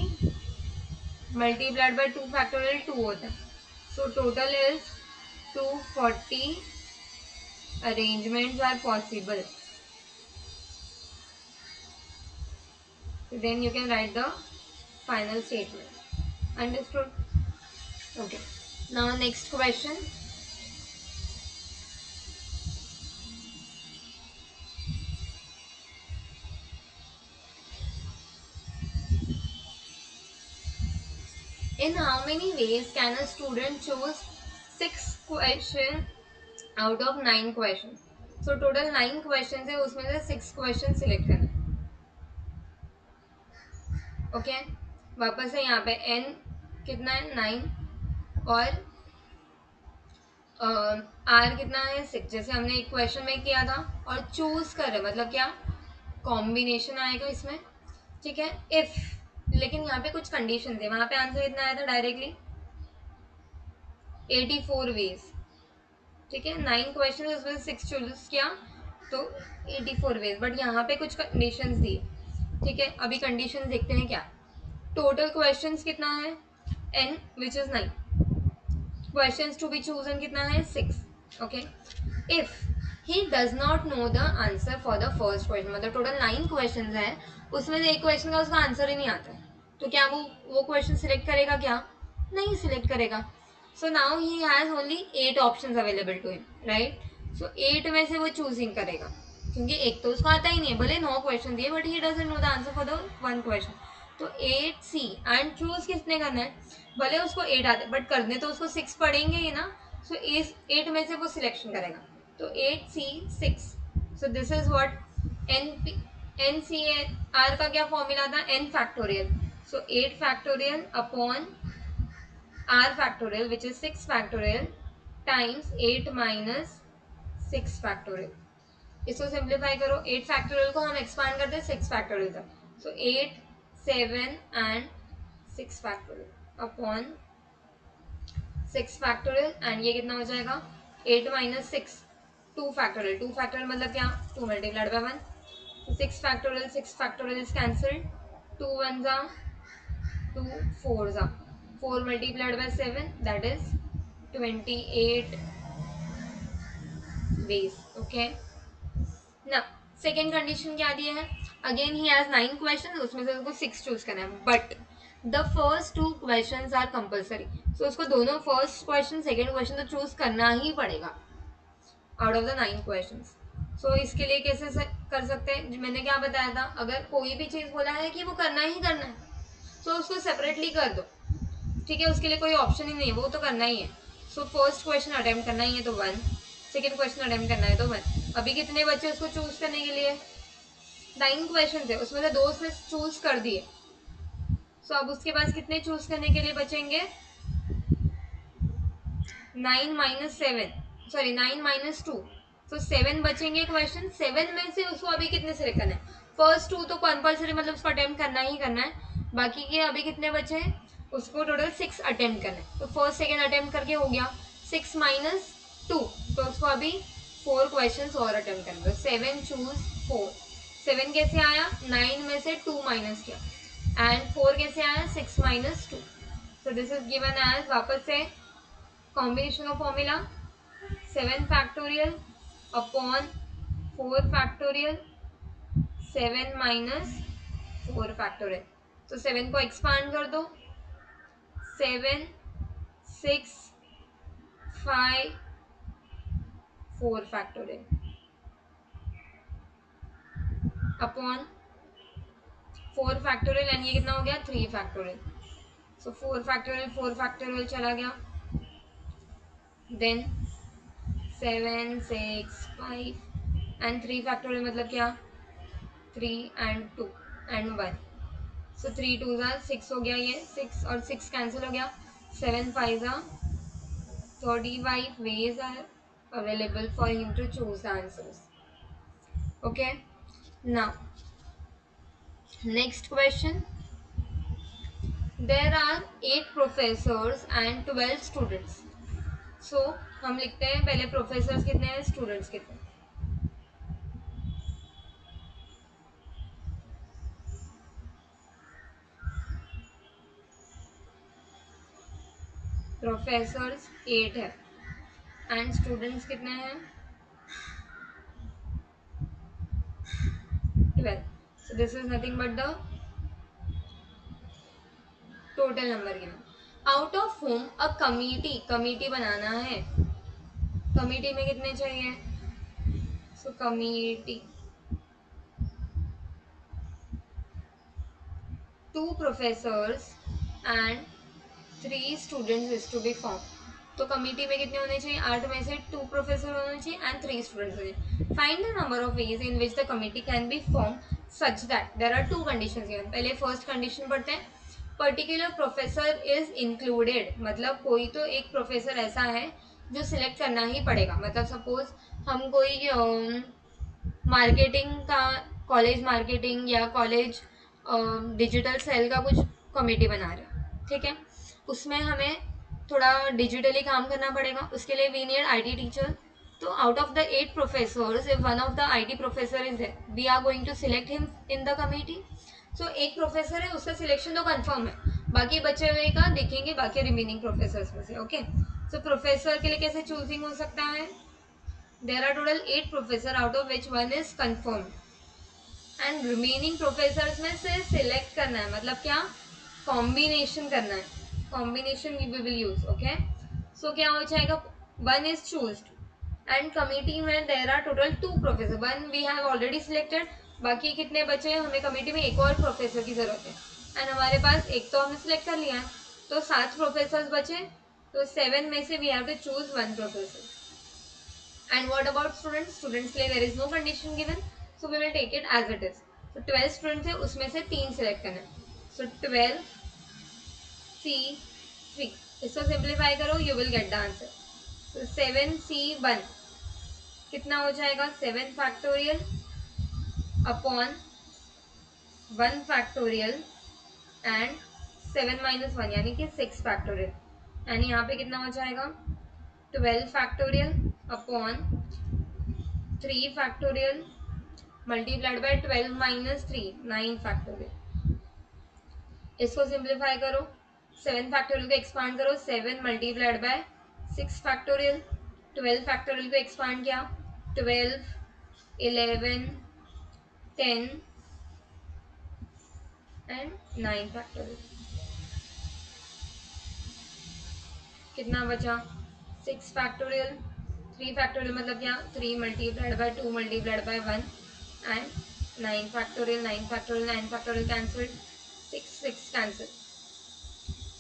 multiplied by 2 factorial 2 होता है, so total is 240 arrangements are possible। Then you can write the final statement. Understood? Okay. Now next question. In how many ways can a student choose 6 questions out of 9 questions? So total 9 questions है, उसमें से 6 questions select करना। Okay, वापस से यहाँ पे n कितना है? 9 और r कितना है? 6। जैसे हमने एक क्वेश्चन में किया था, और चूज कर मतलब क्या? कॉम्बिनेशन आएगा इसमें। ठीक है, इफ, लेकिन यहाँ पे कुछ कंडीशन थे, वहां पे आंसर कितना आया था डायरेक्टली? 84 वेज। ठीक है, 9 क्वेश्चन उसमें 6 चूज किया तो 84 वेज, बट यहाँ पे कुछ कंडीशंस दी। ठीक है, अभी कंडीशन देखते हैं क्या। टोटल क्वेश्चंस कितना है? n which is 9। Questions to be chosen कितना है? 6। Okay, if he does not know the answer for the first question, मतलब टोटल 9 क्वेश्चन है, उसमें से एक क्वेश्चन का उसका आंसर ही नहीं आता है, तो क्या वो क्वेश्चन सिलेक्ट करेगा? क्या नहीं सिलेक्ट करेगा। So now he has only 8 options available to him, right? So 8 में से वो चूजिंग करेगा, क्योंकि एक तो उसको आता ही नहीं है, भले 9 क्वेश्चन दिए, but he doesn't know the answer for the 1 question. तो 8C, एंड चूज किसने करना है? भले उसको 8 आते, बट करने तो उसको 6 पड़ेंगे ही ना। सो 8 में से वो सिलेक्शन करेगा, तो 8C 6। So this is what NCR का क्या फॉर्मूला था? n factorial. So 8 factorial upon r factorial which is 6 factorial times 8 minus 6 factorial. इसको सिंप्लीफाई करो, 8 फैक्टोरियल को हम एक्सपांड करते हैं 6 फैक्टोरियल तक, सो 8 7 and 6 factorial upon 6 factorial, and ये कितना हो जाएगा? 8 माइनस 6 2 फैक्टोरियल। 2 फैक्टोरियल मतलब क्या? 2 multiplied by 1, so 6 factorial, 6 factorial is cancelled, 2 ones are 2, 4s are 4 multiplied by 7, that is 28 ways। Okay, now second condition क्या दिया है? अगेन ही हैज 9 क्वेश्चन, उसमें से उसको 6 चूज करना है, but the first two question are compulsory, so उसको दोनों फर्स्ट क्वेश्चन सेकेंड क्वेश्चन तो चूज करना ही पड़ेगा out of the 9 question. So इसके लिए कैसे कर सकते हैं, मैंने क्या बताया था, अगर कोई भी चीज बोला है कि वो करना ही करना है तो उसको सेपरेटली कर दो, ठीक है, उसके लिए कोई ऑप्शन ही नहीं है, वो तो करना ही है। सो फर्स्ट क्वेश्चन अटेम्प्ट करना ही है तो 1, सेकेंड क्वेश्चन अटेम्प्ट करना है तो 1। अभी कितने बच्चे उसको चूज करने के लिए, 9 क्वेश्चन थे, उसमें से 2 से चूज कर दिए। सो अब उसके पास कितने चूज करने के लिए बचेंगे, 9 माइनस 7, सॉरी 9 माइनस 2, तो 7 बचेंगे क्वेश्चन। 7 में से उसको अभी कितने सिलेक्ट करना है, फर्स्ट 2 तो कंपल्सरी, मतलब उसको अटेम्प्ट करना ही करना है। बाकी के अभी कितने बचे हैं, उसको टोटल 6 अटेम्प्ट करना है, तो फर्स्ट सेकेंड अटेम्प्ट करके हो गया 6 माइनस 2, तो उसको अभी 4 क्वेश्चन और अटेम्प्ट करना है, 7 चूज 4। 7 कैसे आया, 9 में से 2 माइनस किया, एंड 4 कैसे आया, 6 minus 2। So this is given as, वापस से combination of formula, 7 factorial upon 4 factorial, 7 minus 4 factorial। तो 7 को एक्सपांड कर दो, 7 6 5 4 factorial अपॉन 4 factorial, एंड ये कितना हो गया, 3 factorial। सो 4 factorial 4 factorial चला गया, देन 7 6 5 एंड 3 factorial मतलब क्या, 3 एंड 2 एंड 1। सो 3 2 ज़ा 6 हो गया, ये 6 और 6 कैंसिल हो गया, 7 5 ज़ा 35 ways are available for him to choose the answers. Okay, now next question, there are 8 professors and 12 students। so हम लिखते हैं पहले प्रोफेसर्स कितने हैं, स्टूडेंट्स कितने हैं। प्रोफेसर्स 8 है एंड स्टूडेंट्स कितने हैं, 12। so this is nothing but the total number given. Out of whom a committee बनाना है, कमिटी में कितने चाहिए, so committee 2 professors and 3 students is to be form. तो कमिटी में कितने होने चाहिए, 8 में से 2 प्रोफेसर होने चाहिए एंड 3 स्टूडेंट्स होने चाहिए। Find the number of ways in which the committee can be form such that there are 2 conditions given. पहले फर्स्ट कंडीशन पढ़ते हैं, पर्टिकुलर प्रोफेसर इज इंक्लूडेड, मतलब कोई तो एक प्रोफेसर ऐसा है जो सिलेक्ट करना ही पड़ेगा। मतलब सपोज हम कोई मार्केटिंग का, कॉलेज मार्केटिंग या कॉलेज डिजिटल सेल का कुछ कमेटी बना रहे हैं, ठीक है, उसमें हमें थोड़ा डिजिटली काम करना पड़ेगा, उसके लिए वी नीड आईटी टीचर। तो out of the 8 professors if one of the IT professor is there, we are going to select him in the committee. So एक प्रोफेसर है, उसका सिलेक्शन तो कंफर्म है, बाकी बचे हुए का देखेंगे बाकी रिमेनिंग प्रोफेसर्स में से। ओके, सो प्रोफेसर के लिए कैसे चूजिंग हो सकता है, there are total 8 professor out of which one is confirmed and remaining professors में से select करना है, मतलब क्या, combination करना है, combination we will use। okay, so क्या हो जाएगा, one is chosen and committee में there are total 2 professor, one we have already selected, बाकी कितने बचे हैं, हमें कमेटी में एक और प्रोफेसर की जरूरत है एंड हमारे पास एक तो हमने सिलेक्ट कर लिया है, तो 7 प्रोफेसर बचे, तो 7 में से we have to choose 1 professor। And what about students? Students के लिए there is no condition given, so we will take it as it is। So 12 students है, उसमें से 3 select करना है, so 12 C3, इसको simplify करो, you will get the answer। so 7C1 कितना हो जाएगा, 7 factorial upon 1 factorial and 7 minus 1 यानी कि 6 factorial, यानी यहाँ पे कितना हो जाएगा, 12 factorial upon 3 factorial multiplied by 12 minus 3, 9 factorial. इसको सिंप्लीफाई करो, 7 फैक्टोरियल को एक्सपांड करो, 7 मल्टीप्लाइड बाय 6 फैक्टोरियल, 12 फैक्टोरियल को एक्सपांड किया, 12 11 10 एंड 9 फैक्टोरियल। कितना बचा 6 फैक्टोरियल, 3 फैक्टोरियल मतलब क्या 3 multiplied by 2 multiplied by 1 and 9 factorial, 9 factorial, 9 factorial cancel, 6 6 cancel.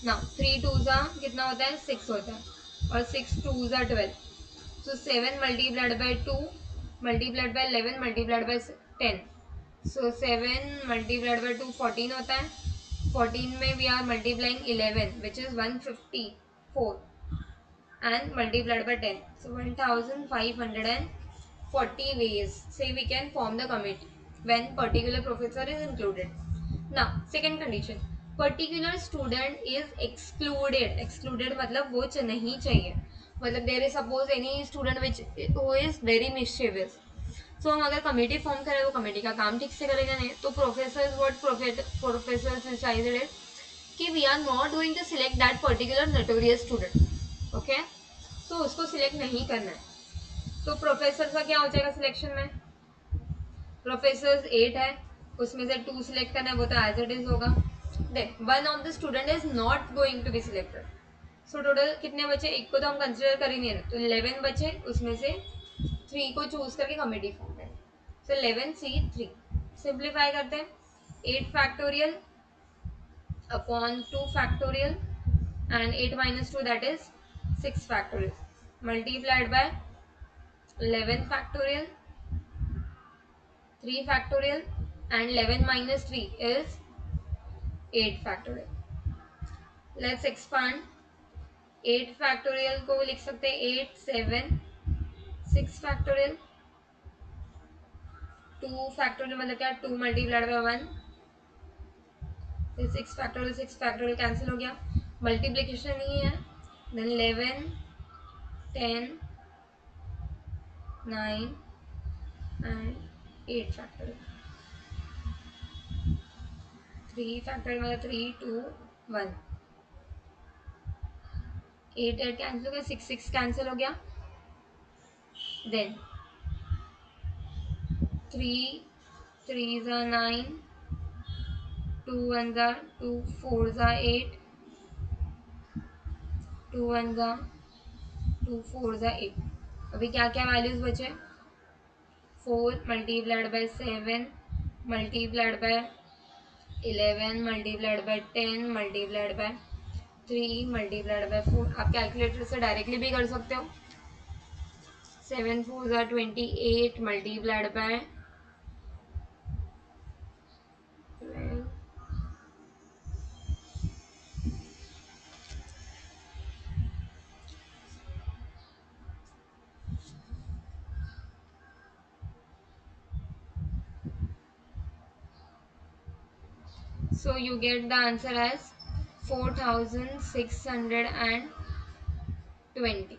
Now 3 two ज़ा कितना होता है 6 होता है और 6 टू ज़ा 12, so 7 multiplied by 2 multiplied by 11 multiplied by 10, so 7 multiplied by 2 14 होता है, 14 में we are multiplying 11 which is 154 and multiplied by 10, so 1540 ways say we can form the committee when particular professor is included. Now second condition, particular student is excluded, excluded मतलब वो नहीं चाहिए, मतलब there is suppose any student which who is very mischievous, so हम अगर committee form करें वो committee का काम ठीक से करेगा नहीं, तो प्रोफेसर व्हाट प्रोफेसर डिसाइडेड कि we are not going to select that particular notorious student, okay, तो उसको सिलेक्ट नहीं करना है। तो प्रोफेसर का क्या हो जाएगा सिलेक्शन में, प्रोफेसर 8 है, उसमें से 2 सिलेक्ट करना है, वो तो एज इट इज होगा। Then one of the student is not going to be selected, so total कितने बचे, एक को तो हम कंसिडर कर ही नहीं रहे, तो 11 बचे, उसमें से 3 को चूज करके कमेटी फॉर्म करें, सो 11C3 सिंप्लीफाई करते हैं, 8 factorial upon 2 factorial and 8 minus 2 that is 6 factorial multiplied by 11 factorial, 3 factorial and 11 minus 3 is 8 factorial. Let's expand, 8 factorial को लिख सकते हैं 8 7, 6 factorial, 2 factorial मतलब क्या 2 multiplied by 1, फिर 6 factorial कैंसिल हो गया, मल्टीप्लीकेशन नहीं है, then 11 10 9 and 8 factorial, 3 फैक्टोरियल मतलब 3 2 1, 8 8 कैंसिल हो गया, 6 6 कैंसिल हो गया, देन 3 3 ज़ा 9, 2 1 ज़ा 2, 4 ज़ा 8, 2 1 ज़ा 2, 4 ज़ा 8, अभी क्या क्या वैल्यूज बचे, 4 multiplied by 7 multiplied by 11 multiplied by 10 multiplied by 3 multiplied by 4, आप कैलकुलेटर से डायरेक्टली भी कर सकते हो, 7 4 ज़ा 28 multiplied by 12, so you get the answer as 4620.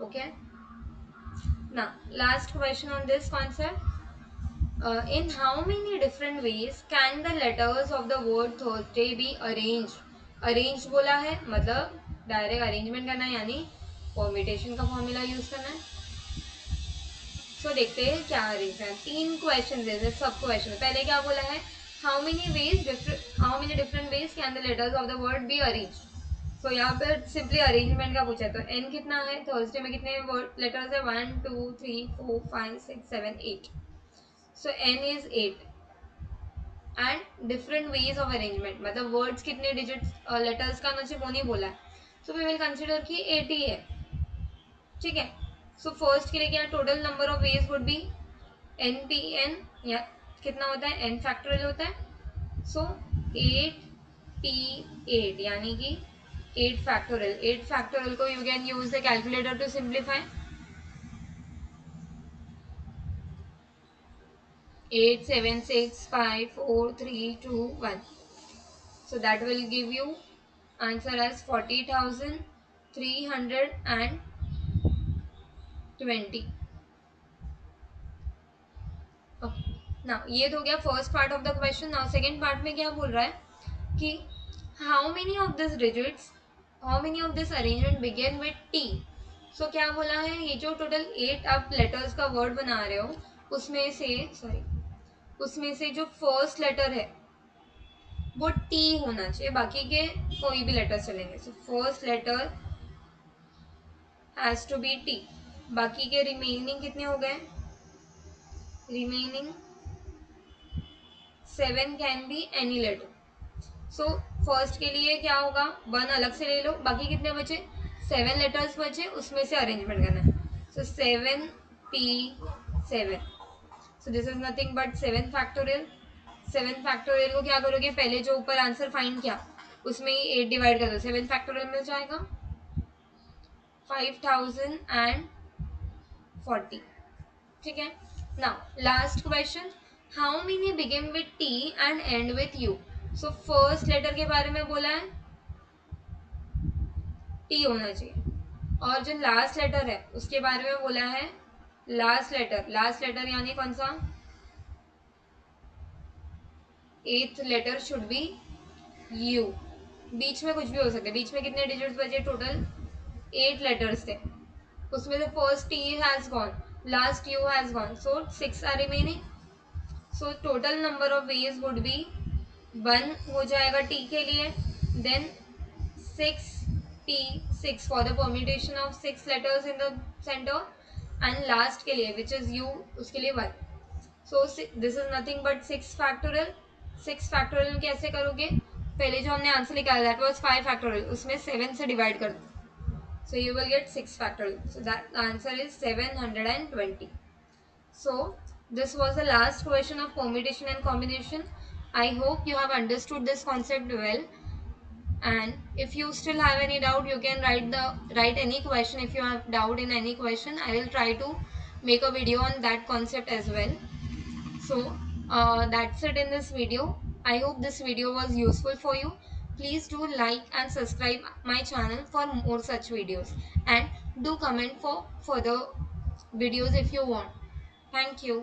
Okay, now last question on this concept, in how many different ways can the letters of the word Thursday be arranged, arranged बोला है मतलब direct arrangement करना है, यानी permutation का formula use करना है। सो देखते हैं क्या अरेंज है, 3 क्वेश्चन है सब क्वेश्चन, पहले क्या बोला है, how many different ways can the letters of the word be arrange, so यहाँ पर सिंपली अरेंजमेंट का पूछा है, तो एन कितना है, थर्सडे में कितने वर्ड लेटर्स है, 1 2 3 4 5 6 7 8, so n is 8 and different ways of arrangement मतलब वर्ड्स कितने डिजिट्स लेटर्स का मुझे वो नहीं बोला है, सो वी विल कंसिडर कि 80 है, ठीक है। सो फर्स्ट के लिए क्या total number of ways would be n p n, या कितना होता है एन फैक्टोरियल होता है, सो 8 पी 8 यानी कि 8 फैक्टोरियल, 8 फैक्टोरियल को you can use the calculator to simplify, 8 7 6 5 4 3 2 1, so that will give you answer as 40,320. Okay, now ये तो हो गया first part of the question. Now second part में क्या बोल रहा है कि how many of this arrangement begin with T, so क्या बोला है, ये जो टोटल 8 आप लेटर्स का वर्ड बना रहे हो उसमें से जो फर्स्ट लेटर है वो टी होना चाहिए, बाकी के कोई भी लेटर चलेंगे. So first letter has to be T. बाकी के रिमेनिंग कितने हो गए? Remaining 7 can be any letter. So first के लिए क्या होगा, 1 अलग से ले लो. बाकी कितने बचे? 7 लेटर्स बचे, उसमें से अरेंजमेंट करना है. सो 7p7. So this is nothing but 7 factorial. 7 factorial को क्या करोगे, पहले जो ऊपर आंसर फाइंड किया उसमें ही 8 डिवाइड कर दो. 7 फैक्टोरियल मिल जाएगा 5040. ठीक है. Now last question, how many begin with T and end with U. So first letter के बारे में बोला है टी होना चाहिए, और जो लास्ट लेटर है उसके बारे में बोला है लास्ट लेटर. लास्ट लेटर यानी कौन सा? एथ लेटर शुड बी यू. बीच में कुछ भी हो सकता है. बीच में कितने डिजिट्स बचे? टोटल 8 लेटर्स थे, उसमें से first T has gone, last U has gone, so 6 are remaining. So total number of ways would be 1 हो जाएगा टी के लिए, then 6 for the permutation of 6 letters in the centre, and last के लिए which is U, उसके लिए 1. So this is nothing but 6 factorial. 6 factorial कैसे करोगे? पहले जो हमने आंसर निकाला दैट वाज 5 फैक्टोरियल, उसमें 7 से डिवाइड कर दो. So you will get 6 factorial. So that answer is 720. So this was the last question of permutation and combination. I hope you have understood this concept well. And if you still have any doubt, you can write any question. If you have doubt in any question, I will try to make a video on that concept as well. So that's it in this video. I hope this video was useful for you. Please do like and subscribe my channel for more such videos, and do comment for further videos if you want. Thank you.